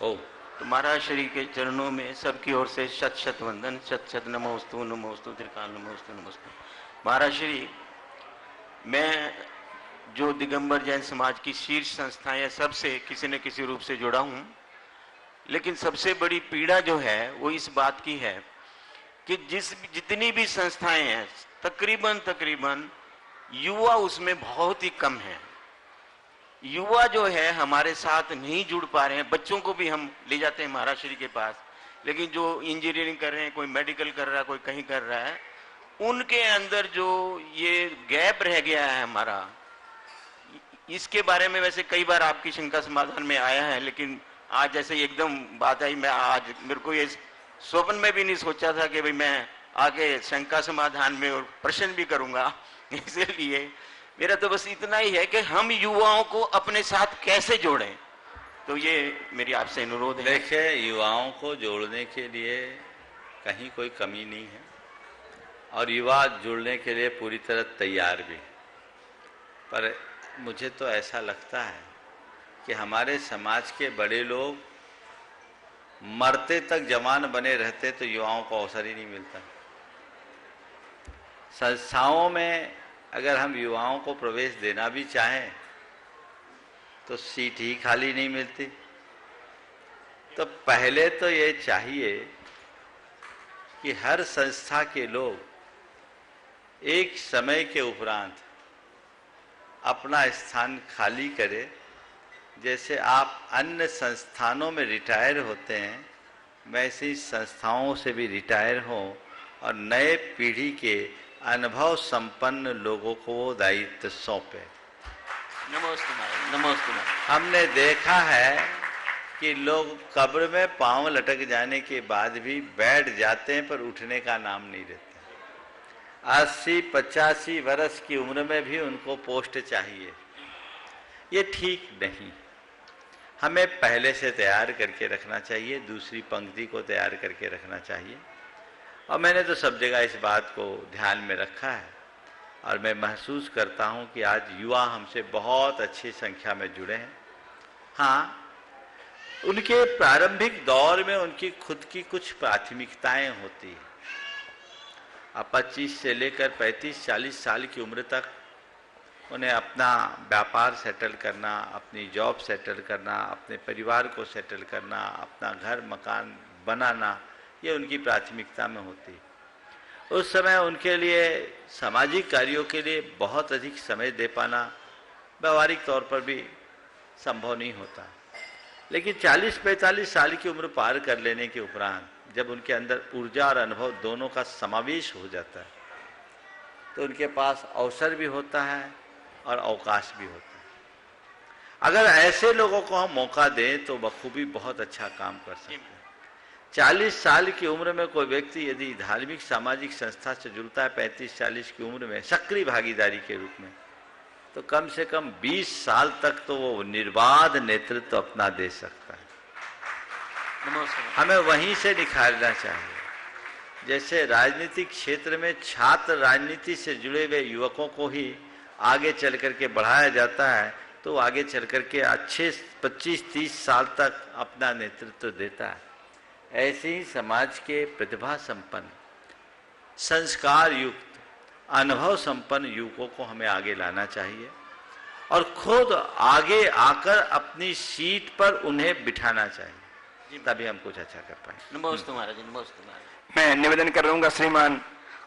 तो महाराज श्री के चरणों में सबकी ओर से शत शत वंदन, शत शत नमोस्तु नमोस्तु त्रिकाल नमोस्तु नमोस्तु। महाराज श्री, मैं जो दिगंबर जैन समाज की शीर्ष संस्थाएं हैं सबसे किसी न किसी रूप से जुड़ा हूं, लेकिन सबसे बड़ी पीड़ा जो है वो इस बात की है कि जितनी भी संस्थाएं हैं तकरीबन युवा उसमें बहुत ही कम है। युवा जो है हमारे साथ नहीं जुड़ पा रहे हैं। बच्चों को भी हम ले जाते हैं महाराज श्री के पास, लेकिन जो इंजीनियरिंग कर रहे हैं, कोई मेडिकल कर रहा है, कोई कहीं कर रहा है, उनके अंदर जो ये गैप रह गया है हमारा, इसके बारे में वैसे कई बार आपकी शंका समाधान में आया है, लेकिन आज जैसे एकदम बात आई, मैं आज मेरे को ये स्वप्न में भी नहीं सोचा था कि भाई मैं आगे शंका समाधान में और प्रश्न भी करूंगा। इसलिए मेरा तो बस इतना ही है कि हम युवाओं को अपने साथ कैसे जोड़ें, तो ये मेरी आपसे अनुरोध है। देखिए, युवाओं को जोड़ने के लिए कहीं कोई कमी नहीं है और युवा जुड़ने के लिए पूरी तरह तैयार भी, पर मुझे तो ऐसा लगता है कि हमारे समाज के बड़े लोग मरते तक जवान बने रहते तो युवाओं को अवसर ही नहीं मिलता। संस्थाओं में अगर हम युवाओं को प्रवेश देना भी चाहें तो सीट ही खाली नहीं मिलती। तो पहले तो ये चाहिए कि हर संस्था के लोग एक समय के उपरांत अपना स्थान खाली करें। जैसे आप अन्य संस्थानों में रिटायर होते हैं, वैसे ही संस्थाओं से भी रिटायर हों और नए पीढ़ी के अनुभव संपन्न लोगों को वो दायित्व सौंपे। नमस्ते नमस्ते। हमने देखा है कि लोग कब्र में पांव लटक जाने के बाद भी बैठ जाते हैं पर उठने का नाम नहीं लेते। 80-85 वर्ष की उम्र में भी उनको पोस्ट चाहिए। ये ठीक नहीं। हमें पहले से तैयार करके रखना चाहिए, दूसरी पंक्ति को तैयार करके रखना चाहिए। और मैंने तो सब जगह इस बात को ध्यान में रखा है और मैं महसूस करता हूं कि आज युवा हमसे बहुत अच्छी संख्या में जुड़े हैं। हाँ, उनके प्रारंभिक दौर में उनकी खुद की कुछ प्राथमिकताएं होती हैं। अब 25 से लेकर 35-40 साल की उम्र तक उन्हें अपना व्यापार सेटल करना, अपनी जॉब सेटल करना, अपने परिवार को सेटल करना, अपना घर मकान बनाना, ये उनकी प्राथमिकता में होती है। उस समय उनके लिए सामाजिक कार्यों के लिए बहुत अधिक समय दे पाना व्यवहारिक तौर पर भी संभव नहीं होता। लेकिन 40-45 साल की उम्र पार कर लेने के उपरांत जब उनके अंदर ऊर्जा और अनुभव दोनों का समावेश हो जाता है तो उनके पास अवसर भी होता है और अवकाश भी होता है। अगर ऐसे लोगों को हम मौका दें तो बखूबी बहुत अच्छा काम कर सकते हैं। 40 साल की उम्र में कोई व्यक्ति यदि धार्मिक सामाजिक संस्था से जुड़ता है 35-40 की उम्र में सक्रिय भागीदारी के रूप में, तो कम से कम 20 साल तक तो वो निर्बाध नेतृत्व अपना दे सकता है। हमें वहीं से निखारना चाहिए। जैसे राजनीतिक क्षेत्र में छात्र राजनीति से जुड़े हुए युवकों को ही आगे चल करके बढ़ाया जाता है तो आगे चल करके अच्छे 25-30 साल तक अपना नेतृत्व देता है। ऐसे ही समाज के प्रतिभा संपन्न, संस्कार युक्त, अनुभव संपन्न युवकों को हमें आगे लाना चाहिए और खुद आगे आकर अपनी सीट पर उन्हें बिठाना चाहिए, तभी हम कुछ अच्छा कर पाएंगे। नमस्ते महाराज, नमस्ते महाराज। मैं निवेदन कर रहूंगा श्रीमान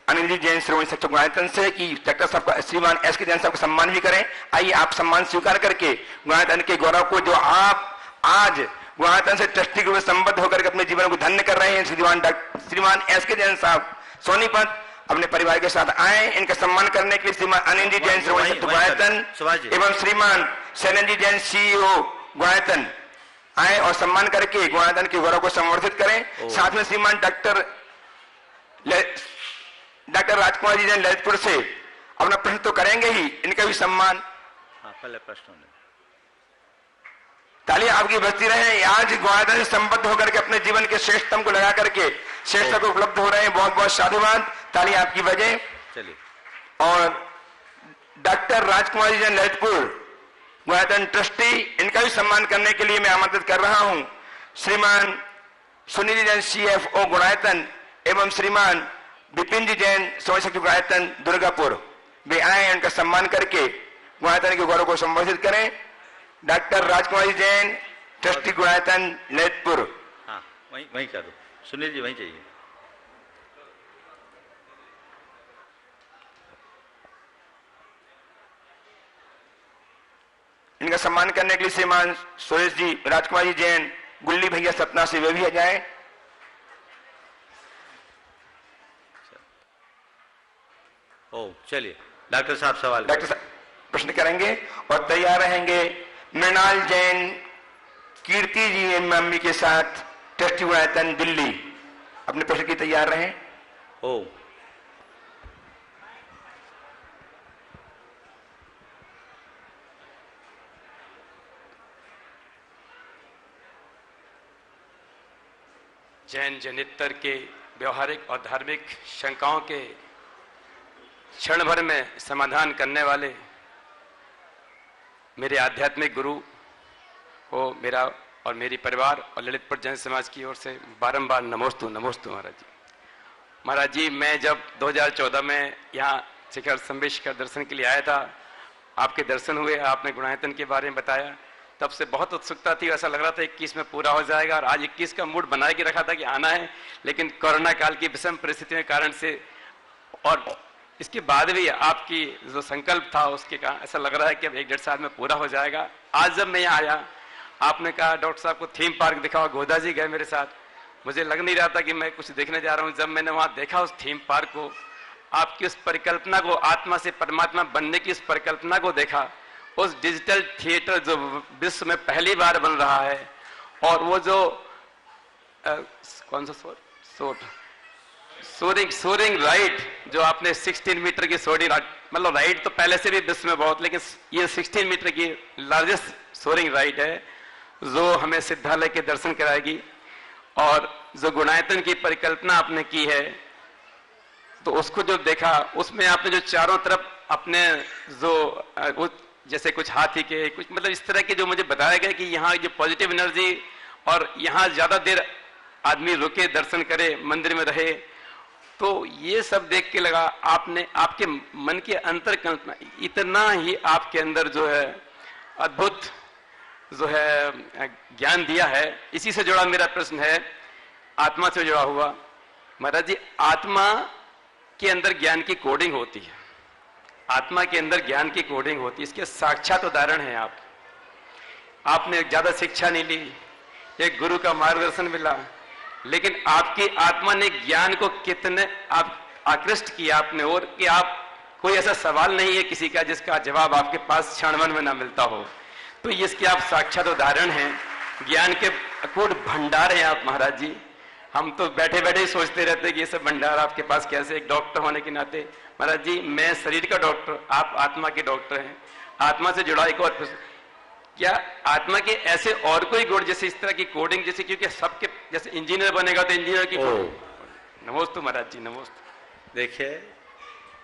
अनिल जी जैन श्रोमणी शिक्षक गुणायतन से कि डॉक्टर साहब का श्रीमान एस के जैन साहब का सम्मान भी करें। आइए आप सम्मान स्वीकार करके गुणायतन के गौरव को जो आप आज गुणायतन से ट्रस्टी रूप में संबद्ध होकर अपने जीवन को धन्य कर रहे हैं, श्रीमान एस के जैन साहब सोनीपत अपने परिवार के साथ आए। इनका सम्मान करने के लिए श्रीमान अनिल जी जैन श्रोमणी शिक्षक गुणायतन एवं श्रीमान शैलन जी जैन CEO गुणायतन आए और सम्मान करके गुणायतन के गौरव को संवर्धित करें। साथ में श्रीमान डॉक्टर राजकुमार जी जैन ललितपुर से अपना प्रश्न तो करेंगे ही, इनका भी सम्मान। पहले प्रश्न तालियां आपकी बजती रहे। आज गुणायतन से संबद्ध होकर के अपने जीवन के श्रेष्ठतम को लगा करके श्रेष्ठता को उपलब्ध हो रहे हैं। बहुत बहुत साधुवाद, तालियां आपकी बजे। चलिए। और डॉक्टर राजकुमार जी जैन ललितपुर गुणायतन ट्रस्टी, इनका भी सम्मान करने के लिए मैं आमंत्रित कर रहा हूं। श्रीमान सुनील जैन CFO गुणायतन एवं श्रीमान विपिन जी जैन श्रोमणी शिक्षक गुणायतन दुर्गापुर, वे आए, उनका सम्मान करके गुणायतन के गौरव को संवर्धित करें। Doctor Rajkumar ji Jain trustee Gunayatan Lalitpur. हाँ, वहीं करो सुनील जी, वहीं चाहिए। इनका सम्मान करने के लिए श्रीमान सुरेश जी राजकुमार जी जैन गुल्ली भैया सतना से वे भी आ जाए। चलिए डॉक्टर साहब सवाल। डॉक्टर साहब प्रश्न करेंगे और तैयार रहेंगे मृणाल जैन कीर्ति जी मम्मी के साथ ट्रस्टी गुणायतन दिल्ली। अपने प्रश्न की तैयार रहें। ओ जैन जनितर के व्यवहारिक और धार्मिक शंकाओं के क्षण भर में समाधान करने वाले मेरे आध्यात्मिक गुरु को मेरा और मेरी परिवार और ललितपुर जैन समाज की ओर से बारंबार नमोस्तु नमोस्तु महाराज जी। महाराज जी, मैं जब 2014 में यहाँ शिखर संवेशकर दर्शन के लिए आया था, आपके दर्शन हुए, आपने गुणायतन के बारे में बताया, तब से बहुत उत्सुकता थी। ऐसा लग रहा था 21 में पूरा हो जाएगा और आज 21 का मूड बना के रखा था कि आना है, लेकिन कोरोना काल की विषम परिस्थितियों के कारण से और इसके बाद भी आपकी जो संकल्प था उसके कारण ऐसा लग रहा है कि अब 1-1.5 साल में पूरा हो जाएगा। आज जब मैं यहाँ आया, आपने कहा डॉक्टर साहब को थीम पार्क दिखाओ, गोदा जी गए मेरे साथ, मुझे लग नहीं रहा था कि मैं कुछ देखने जा रहा हूँ। जब मैंने वहाँ देखा उस थीम पार्क को, आपकी उस परिकल्पना को, आत्मा से परमात्मा बनने की उस परिकल्पना को देखा, उस डिजिटल थिएटर जो विश्व में पहली बार बन रहा है, और वो जो कौन सा सोरिंग राइड जो आपने 16 मीटर की सोरिंग, मतलब राइड तो पहले से भी विश्व में बहुत, लेकिन ये 16 मीटर की लार्जेस्ट सोरिंग राइड है जो हमें सिद्धालय के दर्शन कराएगी। और जो गुणायतन की परिकल्पना आपने की है, तो उसको जो देखा, उसमें आपने जो चारों तरफ अपने जो जैसे कुछ हाथी के कुछ मतलब इस तरह के जो मुझे बताया गया कि यहाँ जो पॉजिटिव एनर्जी और यहाँ ज्यादा देर आदमी रुके, दर्शन करे, मंदिर में रहे, तो ये सब देख के लगा आपने आपके मन के अंतर कल्पना इतना ही आपके अंदर जो है अद्भुत जो है ज्ञान दिया है। इसी से जुड़ा मेरा प्रश्न है, आत्मा से जुड़ा हुआ। महाराज जी, आत्मा के अंदर ज्ञान की कोडिंग होती है, आत्मा के अंदर ज्ञान की कोडिंग होती है, इसके साक्षात उदाहरण है आप। आपने ज्यादा शिक्षा नहीं ली, एक गुरु का मार्गदर्शन मिला, लेकिन आपकी आत्मा ने ज्ञान को कितने आप आकृष्ट किया आपने, और कि आप कोई ऐसा सवाल नहीं है किसी का जिसका जवाब आपके पास क्षणभर में ना मिलता हो। तो इसके आप साक्षात उदाहरण हैं, ज्ञान के अकूट भंडार हैं आप महाराज जी। हम तो बैठे बैठे ही सोचते रहते हैं कि ये सब भंडार आपके पास कैसे। एक डॉक्टर होने के नाते महाराज जी, मैं शरीर का डॉक्टर, आप आत्मा के डॉक्टर हैं। आत्मा से जुड़ा एक और प्रश्न, क्या आत्मा के ऐसे और कोई गुण जैसे इस तरह की कोडिंग, जैसे क्योंकि सबके जैसे इंजीनियर बनेगा तो इंजीनियर की नमोस्तु महाराज जी, नमोस्तु। देखिए,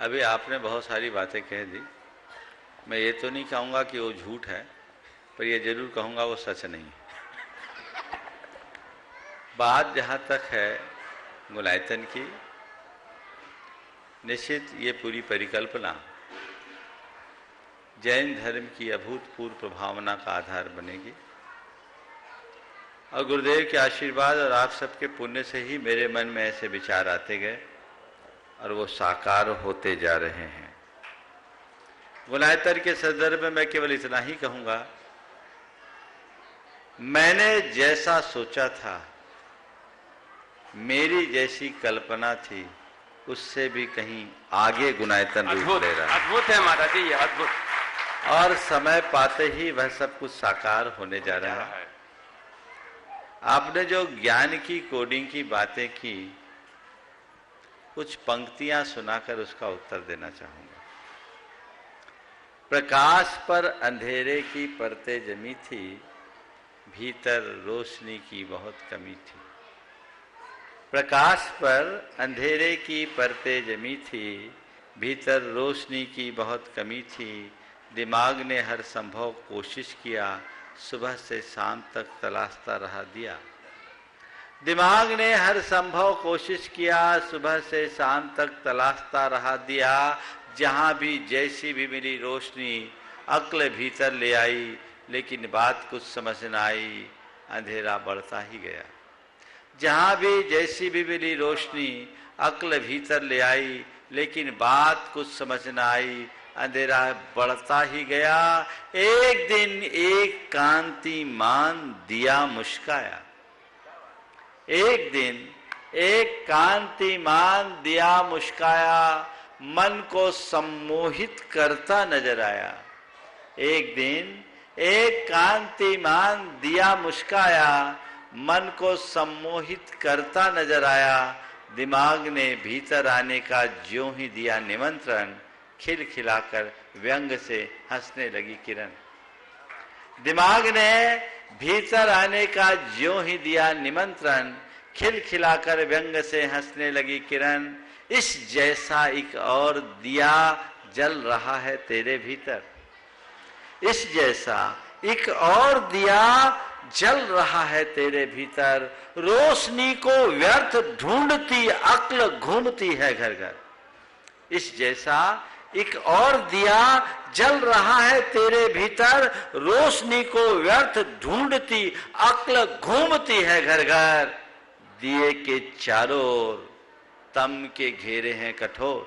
अभी आपने बहुत सारी बातें कह दी। मैं ये तो नहीं कहूँगा कि वो झूठ है, पर ये जरूर कहूँगा वो सच नहीं है। बात जहाँ तक है गुणायतन की, निश्चित ये पूरी परिकल्पना जैन धर्म की अभूतपूर्व प्रभावना का आधार बनेगी, और गुरुदेव के आशीर्वाद और आप सबके पुण्य से ही मेरे मन में ऐसे विचार आते गए और वो साकार होते जा रहे हैं। गुणायतन के संदर्भ में मैं केवल इतना ही कहूँगा, मैंने जैसा सोचा था, मेरी जैसी कल्पना थी, उससे भी कहीं आगे गुणायतन रूप ले रहा है। अद्भुत है महाराज जी, ये अद्भुत। और समय पाते ही वह सब कुछ साकार होने जा रहा है। आपने जो ज्ञान की कोडिंग की बातें की, कुछ पंक्तियां सुनाकर उसका उत्तर देना चाहूंगा। प्रकाश पर अंधेरे की परतें जमी थी, भीतर रोशनी की बहुत कमी थी। प्रकाश पर अंधेरे की परतें जमी थी, भीतर रोशनी की बहुत कमी थी। दिमाग ने हर संभव कोशिश किया, सुबह से शाम तक तलाशता रहा दिया। दिमाग ने हर संभव कोशिश किया, सुबह से शाम तक तलाशता रहा दिया। जहाँ भी जैसी भी मिली रोशनी, अक्ल भीतर ले आई, लेकिन बात कुछ समझ न आई, अंधेरा बढ़ता ही गया। जहाँ भी जैसी भी मिली रोशनी, अक्ल भीतर ले आई, लेकिन बात कुछ समझ न आई, अंधेरा बढ़ता ही गया। एक दिन एक कांतिमान दिया मुस्काया, एक दिन एक कांतिमान दिया मुस्काया, मन को सम्मोहित करता नजर आया। एक दिन एक कांतिमान दिया मुस्काया, मन को सम्मोहित करता नजर आया। दिमाग ने भीतर आने का ज्यों ही दिया निमंत्रण, खिलखिलाकर व्यंग से हंसने लगी किरण। दिमाग ने भीतर आने का ज्यों ही दिया निमंत्रण, खिलखिलाकर व्यंग से हंसने लगी किरण। इस जैसा एक और दिया जल रहा है तेरे भीतर, इस जैसा एक और दिया जल रहा है तेरे भीतर। रोशनी को व्यर्थ ढूंढती अक्ल घूमती है घर घर। इस जैसा एक और दिया जल रहा है तेरे भीतर, रोशनी को व्यर्थ ढूंढती अक्ल घूमती है घर घर। दिए के चारों ओर तम के घेरे हैं कठोर,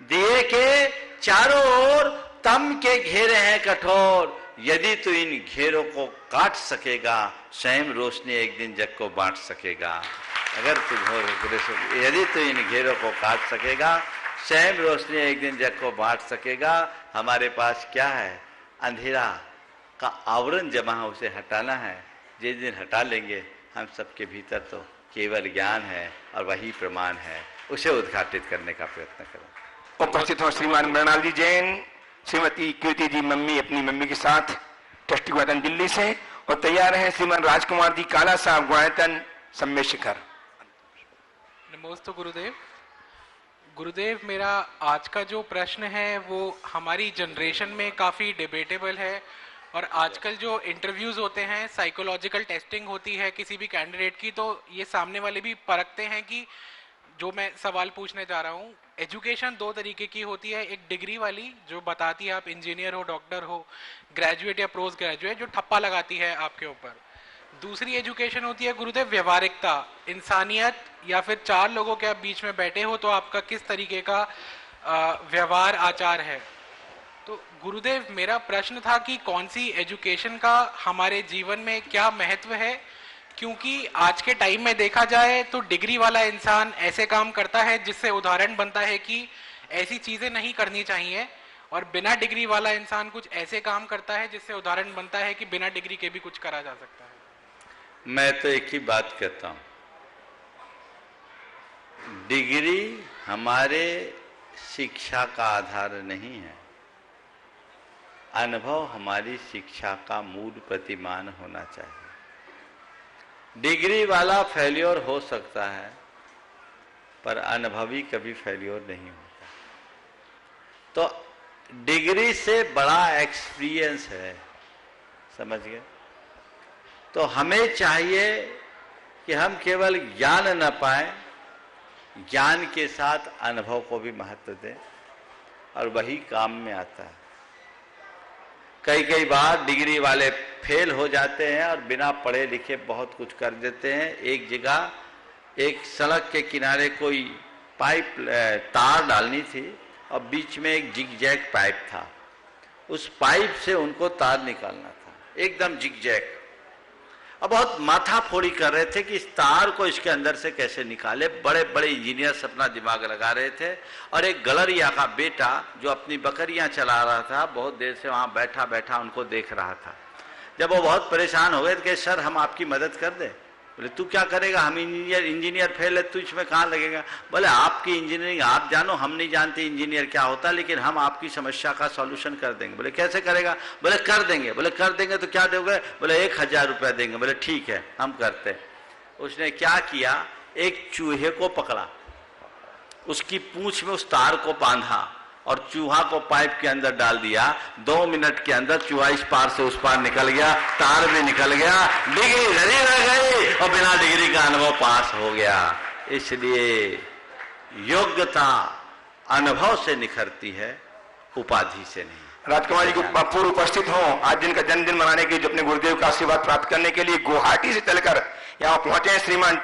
दिए के चारों ओर तम के घेरे हैं कठोर। यदि तू इन घेरों को काट सकेगा, स्वयं रोशनी एक दिन जग को बांट सकेगा। अगर तू यदि तू इन घेरों को काट सकेगा, स्वयं रोशनी एक दिन जग को बांट सकेगा। हमारे पास क्या है? अंधेरा का आवरण जमा है, उसे हटाना है। जिस दिन हटा लेंगे, हम सबके भीतर तो केवल ज्ञान है और वही प्रमाण है, उसे उद्घाटित करने का प्रयत्न करें। उपस्थित हो श्रीमान मृणाल जी जैन, श्रीमती कीर्ति जी मम्मी अपनी मम्मी के साथ ट्रस्टी गुणायतन दिल्ली से, और तैयार हैं श्रीमान राजकुमार जी काला साहब गुणायतन सम्मेद शिखर। नमस्ते गुरुदेव। गुरुदेव, मेरा आज का जो प्रश्न है वो हमारी जनरेशन में काफ़ी डिबेटेबल है, और आजकल जो इंटरव्यूज़ होते हैं, साइकोलॉजिकल टेस्टिंग होती है किसी भी कैंडिडेट की, तो ये सामने वाले भी परखते हैं कि जो मैं सवाल पूछने जा रहा हूँ, एजुकेशन दो तरीके की होती है। एक डिग्री वाली जो बताती है आप इंजीनियर हो, डॉक्टर हो, ग्रेजुएट या पोस्ट ग्रेजुएट, जो ठप्पा लगाती है आपके ऊपर। दूसरी एजुकेशन होती है गुरुदेव व्यवहारिकता, इंसानियत, या फिर चार लोगों के आप बीच में बैठे हो तो आपका किस तरीके का व्यवहार आचार है। तो गुरुदेव, मेरा प्रश्न था कि कौन सी एजुकेशन का हमारे जीवन में क्या महत्व है, क्योंकि आज के टाइम में देखा जाए तो डिग्री वाला इंसान ऐसे काम करता है जिससे उदाहरण बनता है कि ऐसी चीजें नहीं करनी चाहिए, और बिना डिग्री वाला इंसान कुछ ऐसे काम करता है जिससे उदाहरण बनता है कि बिना डिग्री के भी कुछ करा जा सकता है। मैं तो एक ही बात कहता हूं, डिग्री हमारे शिक्षा का आधार नहीं है, अनुभव हमारी शिक्षा का मूल प्रतिमान होना चाहिए। डिग्री वाला फेल्योर हो सकता है, पर अनुभवी कभी फेल्योर नहीं होता। तो डिग्री से बड़ा एक्सपीरियंस है, समझ गए? तो हमें चाहिए कि हम केवल ज्ञान न पाए, ज्ञान के साथ अनुभव को भी महत्व दें, और वही काम में आता है। कई बार डिग्री वाले फेल हो जाते हैं और बिना पढ़े लिखे बहुत कुछ कर देते हैं। एक जगह एक सड़क के किनारे कोई पाइप तार डालनी थी और बीच में एक जिगजैग पाइप था, उस पाइप से उनको तार निकालना था, एकदम जिगजैग। अब बहुत माथा फोड़ी कर रहे थे कि इस तार को इसके अंदर से कैसे निकाले। बड़े बड़े इंजीनियर्स अपना दिमाग लगा रहे थे, और एक गलरिया का बेटा जो अपनी बकरियां चला रहा था, बहुत देर से वहां बैठा बैठा उनको देख रहा था। जब वो बहुत परेशान हो गए कि सर हम आपकी मदद कर दें। बोले तू क्या करेगा, हम इंजीनियर फेल है, तू इसमें कहाँ लगेगा। बोले आपकी इंजीनियरिंग आप जानो, हम नहीं जानते इंजीनियर क्या होता, लेकिन हम आपकी समस्या का सॉल्यूशन कर देंगे। बोले कैसे करेगा। बोले कर देंगे। बोले कर देंगे तो क्या दोगे। बोले 1000 रुपया देंगे। बोले ठीक है हम करते। उसने क्या किया, एक चूहे को पकड़ा, उसकी पूंछ में उस तार को बांधा और चूहा को पाइप के अंदर डाल दिया। 2 मिनट के अंदर चूहा इस पार से उस पार निकल गया, तार भी निकल गया, डिग्री धरी रह गई और बिना डिग्री का अनुभव पास हो गया। इसलिए योग्यता अनुभव से निखरती है, उपाधि से नहीं। राजकुमार जी को पूर्व उपस्थित हो, आज जिनका जन्मदिन मनाने के लिए, जो अपने गुरुदेव का आशीर्वाद प्राप्त करने के लिए गुवाहाटी से चलकर यहाँ पहुंचे हैं श्रीमान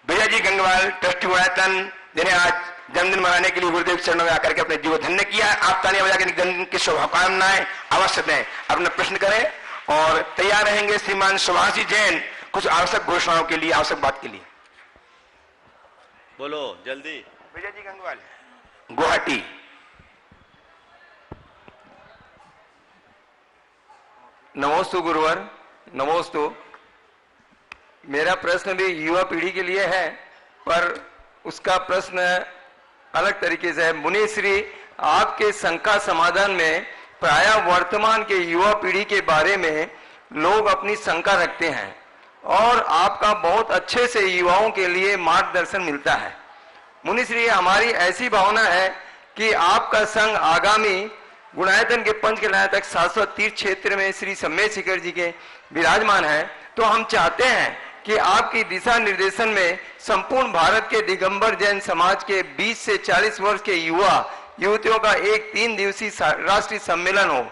भैया जी गंगवाल, ट्रस्टी गुणायतन, जिन्हें आज जन्मदिन मनाने के लिए गुरुदेव के चरणों में आकर के अपने जीवन धन्य किया। आप तालियां बजा के जन्मदिन की शुभकामनाएं अवश्य दें। अपना प्रश्न करें और तैयार रहेंगे श्रीमान सुभाष जी जैन कुछ आवश्यक घोषणाओं के लिए, आवश्यक बात के लिए। बोलो जल्दी। विजय जी गंगवाल, गुवाहाटी। नमोस्तु गुरुवर, नमोस्तु। मेरा प्रश्न भी युवा पीढ़ी के लिए है, पर उसका प्रश्न अलग तरीके से है। मुनिश्री, आपके शंका समाधान में प्रायः वर्तमान के युवा पीढ़ी के बारे में लोग अपनी शंका रखते हैं और आपका बहुत अच्छे से युवाओं के लिए मार्गदर्शन मिलता है। मुनिश्री, हमारी ऐसी भावना है कि आपका संघ आगामी गुणायतन के पंचकल्याण तक शाश्वत तीर्थ क्षेत्र में श्री सम्मेद शिखर जी के विराजमान है, तो हम चाहते हैं कि आपकी दिशा निर्देशन में संपूर्ण भारत के दिगंबर जैन समाज के 20 से 40 वर्ष के युवा युवतियों का एक 3 दिवसीय राष्ट्रीय सम्मेलन हो,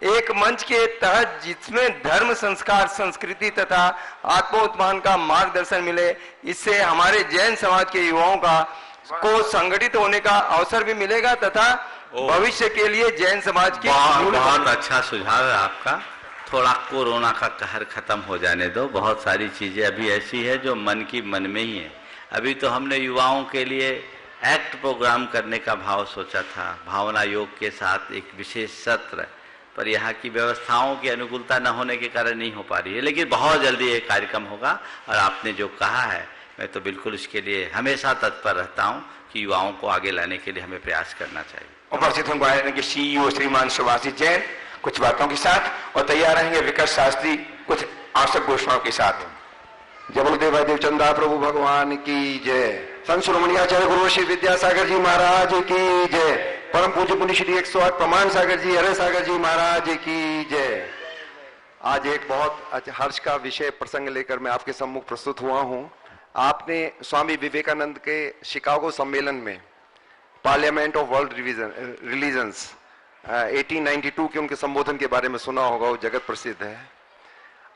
एक मंच के तहत जिसमें धर्म, संस्कार, संस्कृति तथा आत्मोत्थान का मार्गदर्शन मिले। इससे हमारे जैन समाज के युवाओं को संगठित होने का अवसर भी मिलेगा तथा भविष्य के लिए जैन समाज की बहुत अच्छा सुझाव है आपका। थोड़ा कोरोना का कहर खत्म हो जाने दो, बहुत सारी चीजें अभी ऐसी है जो मन की मन में ही है। अभी तो हमने युवाओं के लिए एक्ट प्रोग्राम करने का भाव सोचा था, भावना योग के साथ एक विशेष सत्र, पर यहाँ की व्यवस्थाओं की अनुकूलता न होने के कारण नहीं हो पा रही है, लेकिन बहुत जल्दी ये कार्यक्रम होगा। और आपने जो कहा है, मैं तो बिल्कुल इसके लिए हमेशा तत्पर रहता हूँ कि युवाओं को आगे लाने के लिए हमें प्रयास करना चाहिए। उपस्थित होंगे के सीईओ श्रीमान सुभाषित जैन कुछ बातों के साथ, और तैयार रहेंगे विकास शास्त्री कुछ आवश्यक घोषणाओं के साथ। जय बोलो देवादेव चंदा प्रभु भगवान की जय। संत शिरोमणि आचार्य गुरु श्री विद्यासागर जी महाराज की जय। परम पूज्य पुण्य श्री 108 प्रमाण सागर जी, हरे सागर जी महाराज की जय। आज एक बहुत हर्ष का विषय प्रसंग लेकर मैं आपके सम्मुख प्रस्तुत हुआ हूं। आपने स्वामी विवेकानंद के शिकागो सम्मेलन में पार्लियामेंट ऑफ वर्ल्ड रिलीजन्स 1892 के उनके संबोधन के बारे में सुना होगा, वो जगत प्रसिद्ध है।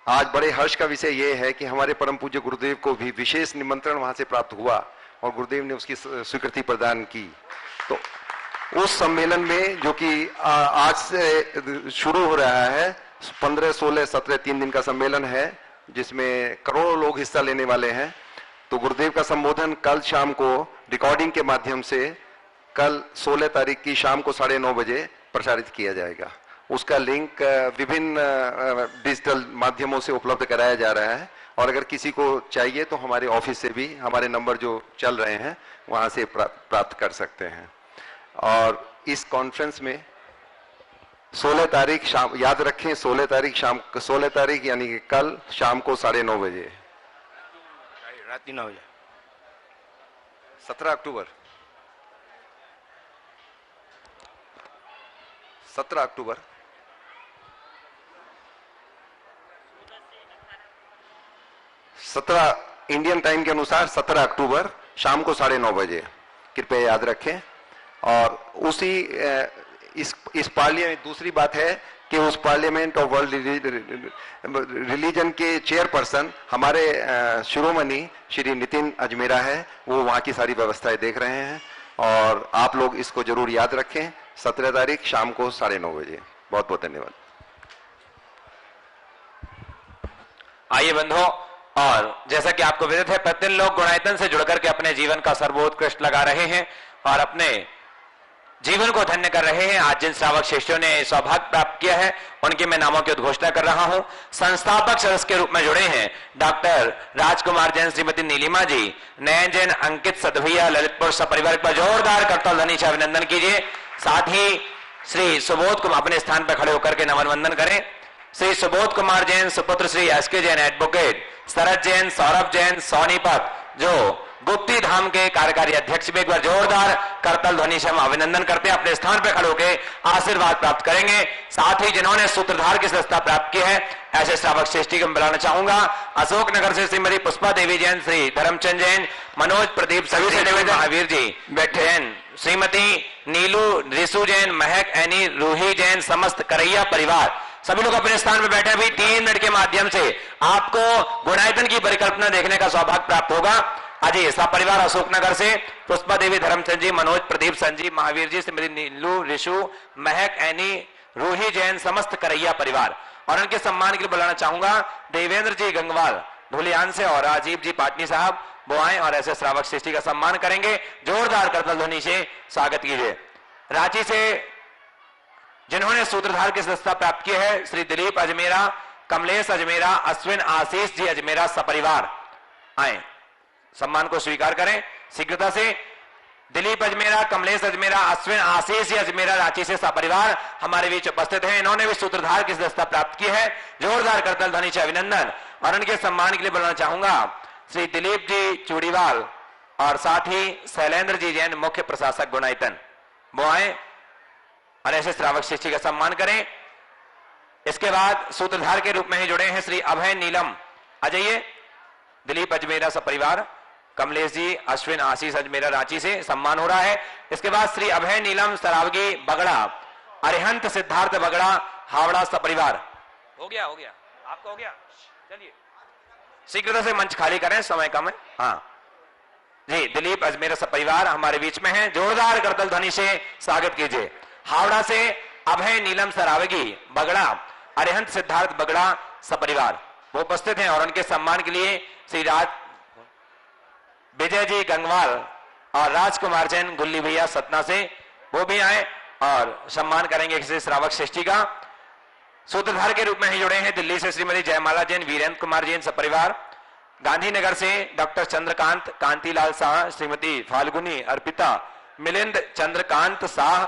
आज बड़े हर्ष का विषय ये है कि हमारे परम पूज्य गुरुदेव को भी विशेष निमंत्रण वहां से प्राप्त हुआ और गुरुदेव ने उसकी स्वीकृति प्रदान की। तो उस सम्मेलन में, जो कि आज से शुरू हो रहा है, 15, 16, 17 3 दिन का सम्मेलन है जिसमें करोड़ों लोग हिस्सा लेने वाले हैं। तो गुरुदेव का संबोधन कल शाम को रिकॉर्डिंग के माध्यम से कल 16 तारीख की शाम को 9:30 बजे प्रसारित किया जाएगा। उसका लिंक विभिन्न डिजिटल माध्यमों से उपलब्ध कराया जा रहा है, और अगर किसी को चाहिए तो हमारे ऑफिस से भी हमारे नंबर जो चल रहे हैं वहां से प्राप्त कर सकते हैं। और इस कॉन्फ्रेंस में 16 तारीख शाम, याद रखें 16 तारीख शाम, 16 तारीख यानी कि कल शाम को 9:30 बजे, रात 9 बजे, 17 अक्टूबर 17 इंडियन टाइम के अनुसार 17 अक्टूबर शाम को 9:30 बजे, कृपया याद रखें। और उसी इस पार्लियामेंट, दूसरी बात है कि उस पार्लियामेंट ऑफ वर्ल्ड रिलीजन के चेयरपर्सन हमारे शिरोमणि श्री नितिन अजमेरा है, वो वहाँ की सारी व्यवस्थाएं देख रहे हैं, और आप लोग इसको जरूर याद रखें। 17 तारीख शाम को 9:30 बजे। बहुत बहुत धन्यवाद। आइए बंधुओं, और जैसा कि आपको विदित है, प्रतिदिन लोग गुणायतन से जुड़कर के अपने जीवन का सर्वोत्कृष्ट लगा रहे हैं और अपने जीवन को धन्य कर रहे हैं। आज जिन श्रावक शिष्यों ने सौभाग्य प्राप्त किया है, उनके मैं नामों की उद्घोषणा कर रहा हूं। संस्थापक सदस्य के रूप में जुड़े हैं डॉक्टर राजकुमार जैन, श्रीमती नीलिमा जी, नयन जैन, अंकित सदभैया, ललितपुर सपरिवार पर जोरदार करताल ध्वनि से अभिनंदन कीजिए। साथ ही श्री सुबोध कुमार, अपने स्थान पर खड़े होकर के नमन वंदन करें। श्री सुबोध कुमार जैन, सुपुत्र श्री एसके जैन एडवोकेट, शरद जैन, सौरभ जैन, सोनीपत, जो गुप्ती धाम के कार्यकारी अध्यक्ष, भी एक बार जोरदार करतल ध्वनि से हम अभिनंदन करते हैं। अपने स्थान पर खड़े होकर आशीर्वाद प्राप्त करेंगे। साथ ही जिन्होंने सूत्रधार की सदस्यता प्राप्त की है, ऐसे श्रावक श्रेष्ठी को बुलाना चाहूंगा। अशोक नगर से श्रीमती पुष्पा देवी जैन, श्री धर्मचंद जैन, मनोज प्रदीप, सभी से निवेदन, महावीर जी जैन, श्रीमती नीलू रिसु जैन, महक एनी, रूही जैन, समस्त करैया परिवार, सभी लोग अपने स्थान पर बैठे। अभी 3 मिनट के माध्यम से आपको गुणायतन की परिकल्पना देखने का सौभाग्य प्राप्त होगा। अजय परिवार अशोकनगर से पुष्पा देवी, धर्मचंद जी, मनोज प्रदीप, संजीव, महावीर जी, श्रीमती नीलू रिशु, महक एनी, रूही जैन, समस्त करैया परिवार। और उनके सम्मान के लिए बुलाना चाहूंगा देवेंद्र जी गंगवाल धुलियान से और राजीव जी पाटनी साहब, वो आए और ऐसे श्रावक श्रेष्ठी का सम्मान करेंगे। जोरदार करतल ध्वनि से स्वागत कीजिए। रांची से जिन्होंने सूत्रधार की सदस्यता प्राप्त की है, श्री दिलीप अजमेरा, कमलेश अजमेरा, अश्विन आशीष जी अजमेरा सपरिवार आए, सम्मान को स्वीकार करें शीघ्रता से। दिलीप अजमेरा, कमलेश अजमेरा, अश्विन आशीष जी अजमेरा रांची से सपरिवार हमारे बीच उपस्थित हैं। इन्होंने भी सूत्रधार की सदस्यता प्राप्त की है। जोरदार करतल ध्वनि से अभिनंदन। और उनके सम्मान के लिए बुलाना चाहूंगा श्री दिलीप जी चूड़ीवाल और साथ ही शैलेंद्र जी जैन मुख्य प्रशासक गुणायतन, वो आए और ऐसे श्रावक शिष्टी का सम्मान करें। इसके बाद सूत्रधार के रूप में ही जुड़े हैं श्री अभय नीलम, आ जाइए। दिलीप अजमेरा सपरिवार, कमलेश जी, अश्विन आशीष अजमेरा रांची से सम्मान हो रहा है। इसके बाद श्री अभय नीलम सरावगी बगड़ा, अरिहंत सिद्धार्थ बगड़ा हावड़ा सपरिवार। हो गया आपका हो गया, चलिए शीघ्रता से मंच खाली करें, समय कम है। हाँ जी, दिलीप अजमेरा सपरिवार हमारे बीच में हैं। जोरदार करतल ध्वनि से स्वागत कीजिए। हावड़ा से अभय नीलम सरावगी बगड़ा, अरिहंत सिद्धार्थ बगड़ा सपरिवार वो उपस्थित हैं और उनके सम्मान के लिए श्री विजय जी गंगवाल और राजकुमार जैन गुल्ली भैया सतना से वो भी आए और सम्मान करेंगे किसी श्रावक श्रेष्ठी का। सूत्रधार के रूप में ही जुड़े हैं दिल्ली से श्रीमती जयमाला जैन, वीरेंद्र कुमार जैन सपरिवार। गांधीनगर से डॉक्टर चंद्रकांत कांतिलाल शाह, श्रीमती फाल्गुनी अर्पिता, मिलिंद चंद्रकांत शाह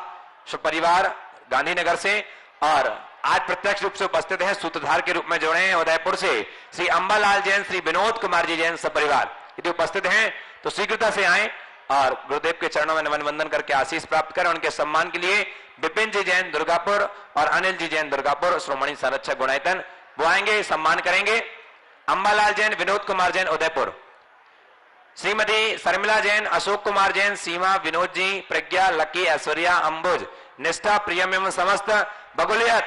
सपरिवार गांधीनगर से। और आज प्रत्यक्ष रूप से उपस्थित हैं सूत्रधार के रूप में जुड़े हैं उदयपुर से श्री अंबालाल जैन, श्री विनोद कुमार जी जैन सपरिवार। यदि उपस्थित हैं तो शीघ्रता से आए और गुरुदेव के चरणों में नमन वंदन करके आशीष प्राप्त करें। उनके सम्मान के लिए विपिन जी जैन दुर्गापुर और अनिल जी जैन दुर्गापुर श्रोमणी संरक्षक गुणायतन वो आएंगे, सम्मान करेंगे। अंबालाल जैन, विनोद कुमार जैन उदयपुर, श्रीमती शर्मिला जैन, अशोक कुमार जैन, सीमा, विनोद जी, प्रज्ञा, लकी, ऐश्वर्या, अंबुज, निष्ठा, प्रियम एवं समस्त बगुलिया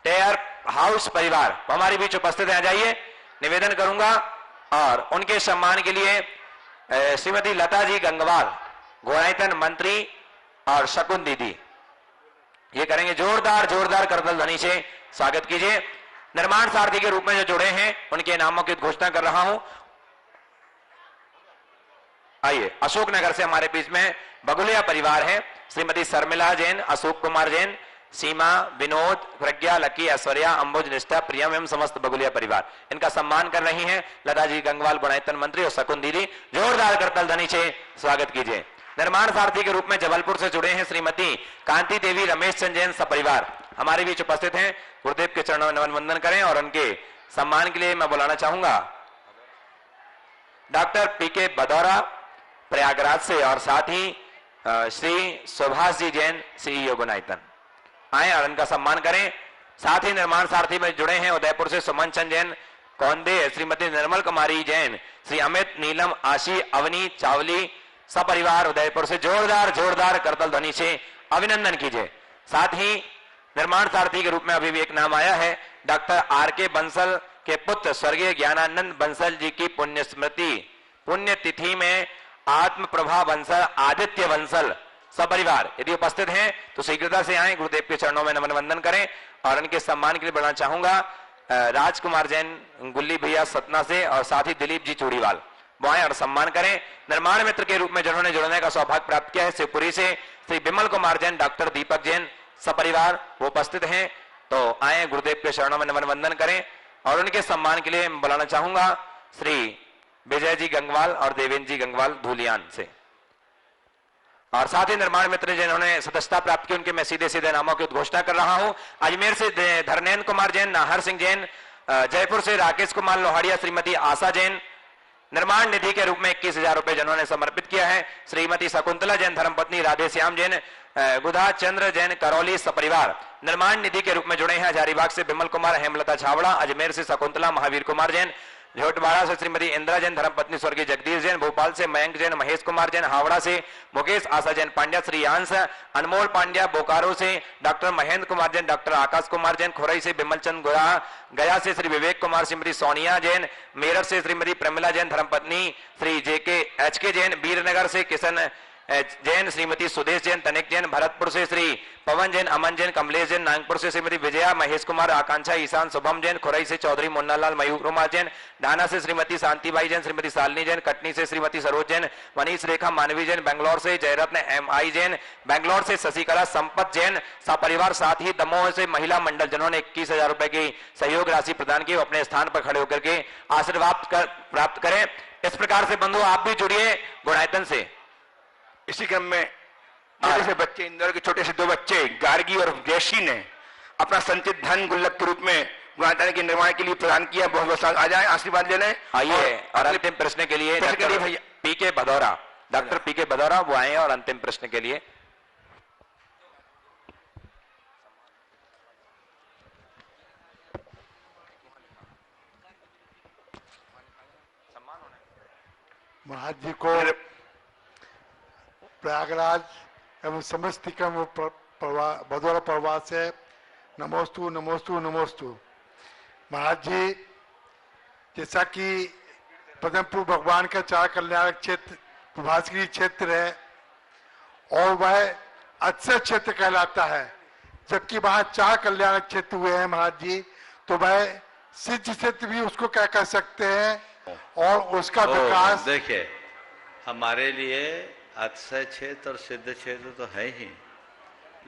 टेयर हाउस परिवार हमारे बीच उपस्थित है। जाइए, निवेदन करूंगा और उनके सम्मान के लिए श्रीमती लता जी गंगवाल घोड़ायतन मंत्री और शकुन दीदी ये करेंगे। जोरदार करतल ध्वनि से स्वागत कीजिए। निर्माण सारथी के रूप में जो जुड़े हैं उनके नामों की घोषणा कर रहा हूं। आइए, अशोकनगर से हमारे बीच में बगुलिया परिवार है। श्रीमती शर्मिला जैन, अशोक कुमार जैन, सीमा, विनोद, प्रज्ञा, लकी, ऐश्वर्या, अंबुज, निष्ठा, प्रियम एवं समस्त बगुलिया परिवार इनका सम्मान कर रही हैं लता जी गंगवाल गुणायतन मंत्री और शकुन दीदी। जोरदार करतल ध्वनि से स्वागत कीजिए। निर्माण सारथी के रूप में जबलपुर से जुड़े हैं श्रीमती कांति देवी रमेश चंद जैन सपरिवार हमारे बीच उपस्थित हैं। गुरुदेव के चरणों में नमन वंदन करें और उनके सम्मान के लिए मैं बुलाना चाहूंगा डॉक्टर पीके बदौरा प्रयागराज से और साथ ही श्री सुभाष जी जैन सीईओ गुणायतन आए और उनका सम्मान करें। साथ ही निर्माण सारथी में जुड़े हैं उदयपुर से सुमन चंद जैन कौंदे, श्रीमती निर्मल कुमारी जैन, श्री अमित, नीलम, आशी, अवनी, चावली सपरिवार उदयपुर से। जोरदार करतल ध्वनि से अभिनंदन कीजिए। साथ ही निर्माण सारथी के रूप में अभी भी एक नाम आया है डॉक्टर आर के बंसल के पुत्र स्वर्गीय ज्ञानानंद बंसल जी की पुण्य स्मृति पुण्य तिथि में आत्म प्रभा बंसल, आदित्य बंसल सपरिवार यदि उपस्थित हैं तो शीघ्रता से आए, गुरुदेव के चरणों में नमन वंदन करें और उनके सम्मान के लिए बढ़ाना चाहूंगा राजकुमार जैन गुल्ली भैया सतना से और साथ ही दिलीप जी चूड़ीवाल वो आए और सम्मान करें। निर्माण मित्र के रूप में जिन्होंने जुड़ने का सौभाग्य प्राप्त किया है शिवपुरी से श्री विमल कुमार जैन, डॉक्टर दीपक जैन सपरिवार वो उपस्थित हैं तो आए, गुरुदेव के चरणों में नमन वंदन करें और उनके सम्मान के लिए बुलाना चाहूंगा श्री विजय जी गंगवाल और देवेंद्र जी गंगवाल धूलियान से। और साथ ही निर्माण मित्र जिन्होंने सदस्यता प्राप्त की उनके मैं सीधे नामों की उद्घोषणा कर रहा हूं। अजमेर से धर्मेंद्र कुमार जैन, नाहर सिंह जैन, जयपुर से राकेश कुमार लोहाड़िया, श्रीमती आशा जैन। निर्माण निधि के रूप में 21,000 रुपए जिन्होंने समर्पित किया है श्रीमती शकुंतला जैन, धर्मपत्नी राधे श्याम जैन, गुधा चंद्र जैन करौली सपरिवार। निर्माण निधि के रूप में जुड़े हैं हजारीबाग से विमल कुमार, हेमलता छावड़ा, अजमेर से शकुंतला, महावीर कुमार जैन, झोटवाड़ा से श्रीमती इंदिरा जैन, धर्मपत्नी स्वर्गीय जगदीश जैन, भोपाल से मयंक जैन, महेश कुमार जैन, हावड़ा से मुकेश आशा जैन पांड्या, श्री यांश, अनमोल पांड्या, बोकारो से डॉक्टर महेंद्र कुमार जैन, डॉक्टर आकाश कुमार जैन, खोरई से विमल चंद गोरा, गया से श्री विवेक कुमार, श्रीमती सोनिया जैन, मेरठ से श्रीमती प्रमिला जैन, धर्मपत्नी श्री JK HK जैन, वीरनगर से किशन जैन, श्रीमती सुदेश जैन, तनिक जैन, भरतपुर से श्री पवन जैन, अमन जैन, कमलेश जैन, नागपुर से श्रीमती विजया, महेश कुमार, आकांक्षा, ईशान, शुभम जैन, खुरई से चौधरी मुन्नालाल, मयूर कुमार जैन, ढाना से श्रीमती शांतिबाई जैन, श्रीमती शालिनी जैन, कटनी से श्रीमती सरोज जैन, मनीष रेखा मानवी जैन, बेंगलोर से जयरत्न MI जैन, बेंगलोर से शशिकला संपत जैन सपरिवार, साथ ही दमोह से महिला मंडल जिन्होंने 21,000 रुपए की सहयोग राशि प्रदान की, अपने स्थान पर खड़े होकर के आशीर्वाद प्राप्त करें। इस प्रकार से बंधु आप भी जुड़िए गुणायतन से। इसी क्रम में छोटे से बच्चे, इंदौर के छोटे से 2 बच्चे गार्गी और जयशी ने अपना संचित धन गुल्लक के रूप में गुणायतन के निर्माण के लिए प्रदान किया। बहुत बहुत आ जाए, आशीर्वाद ले लें। आइए और अंतिम प्रश्न के लिए भैया PK Bhadaura, doctor PK Bhadaura वो आए और अंतिम प्रश्न के लिए। महाराज जी को प्रयागराज एवं समस्त भदौरा परिवार से नमोस्तु नमोस्तु नमोस्तु। महाराज जी, जैसा कि पदमपुर भगवान का 4 कल्याणक क्षेत्र प्रभासगिरी क्षेत्र है और वह अक्षय क्षेत्र कहलाता है, जबकि वहाँ 4 कल्याणक क्षेत्र हुए हैं महाराज जी, तो वह सिद्ध क्षेत्र भी उसको क्या कह सकते हैं और उसका विकास। देखिए, हमारे लिए अक्षय क्षेत्र और सिद्ध क्षेत्र तो है ही,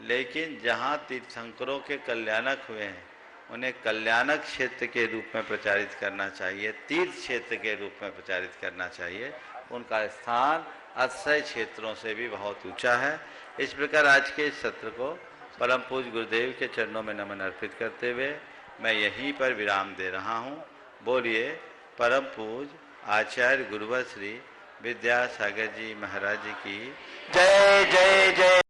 लेकिन जहाँ तीर्थंकरों के कल्याणक हुए हैं उन्हें कल्याणक क्षेत्र के रूप में प्रचारित करना चाहिए, तीर्थ क्षेत्र के रूप में प्रचारित करना चाहिए। उनका स्थान अक्षय क्षेत्रों से भी बहुत ऊंचा है। इस प्रकार आज के इस सत्र को परम पूज्य गुरुदेव के चरणों में नमन अर्पित करते हुए मैं यहीं पर विराम दे रहा हूँ। बोलिए परम पूज्य आचार्य गुरुवर श्री विद्यासागर जी महाराज की जय जय जय।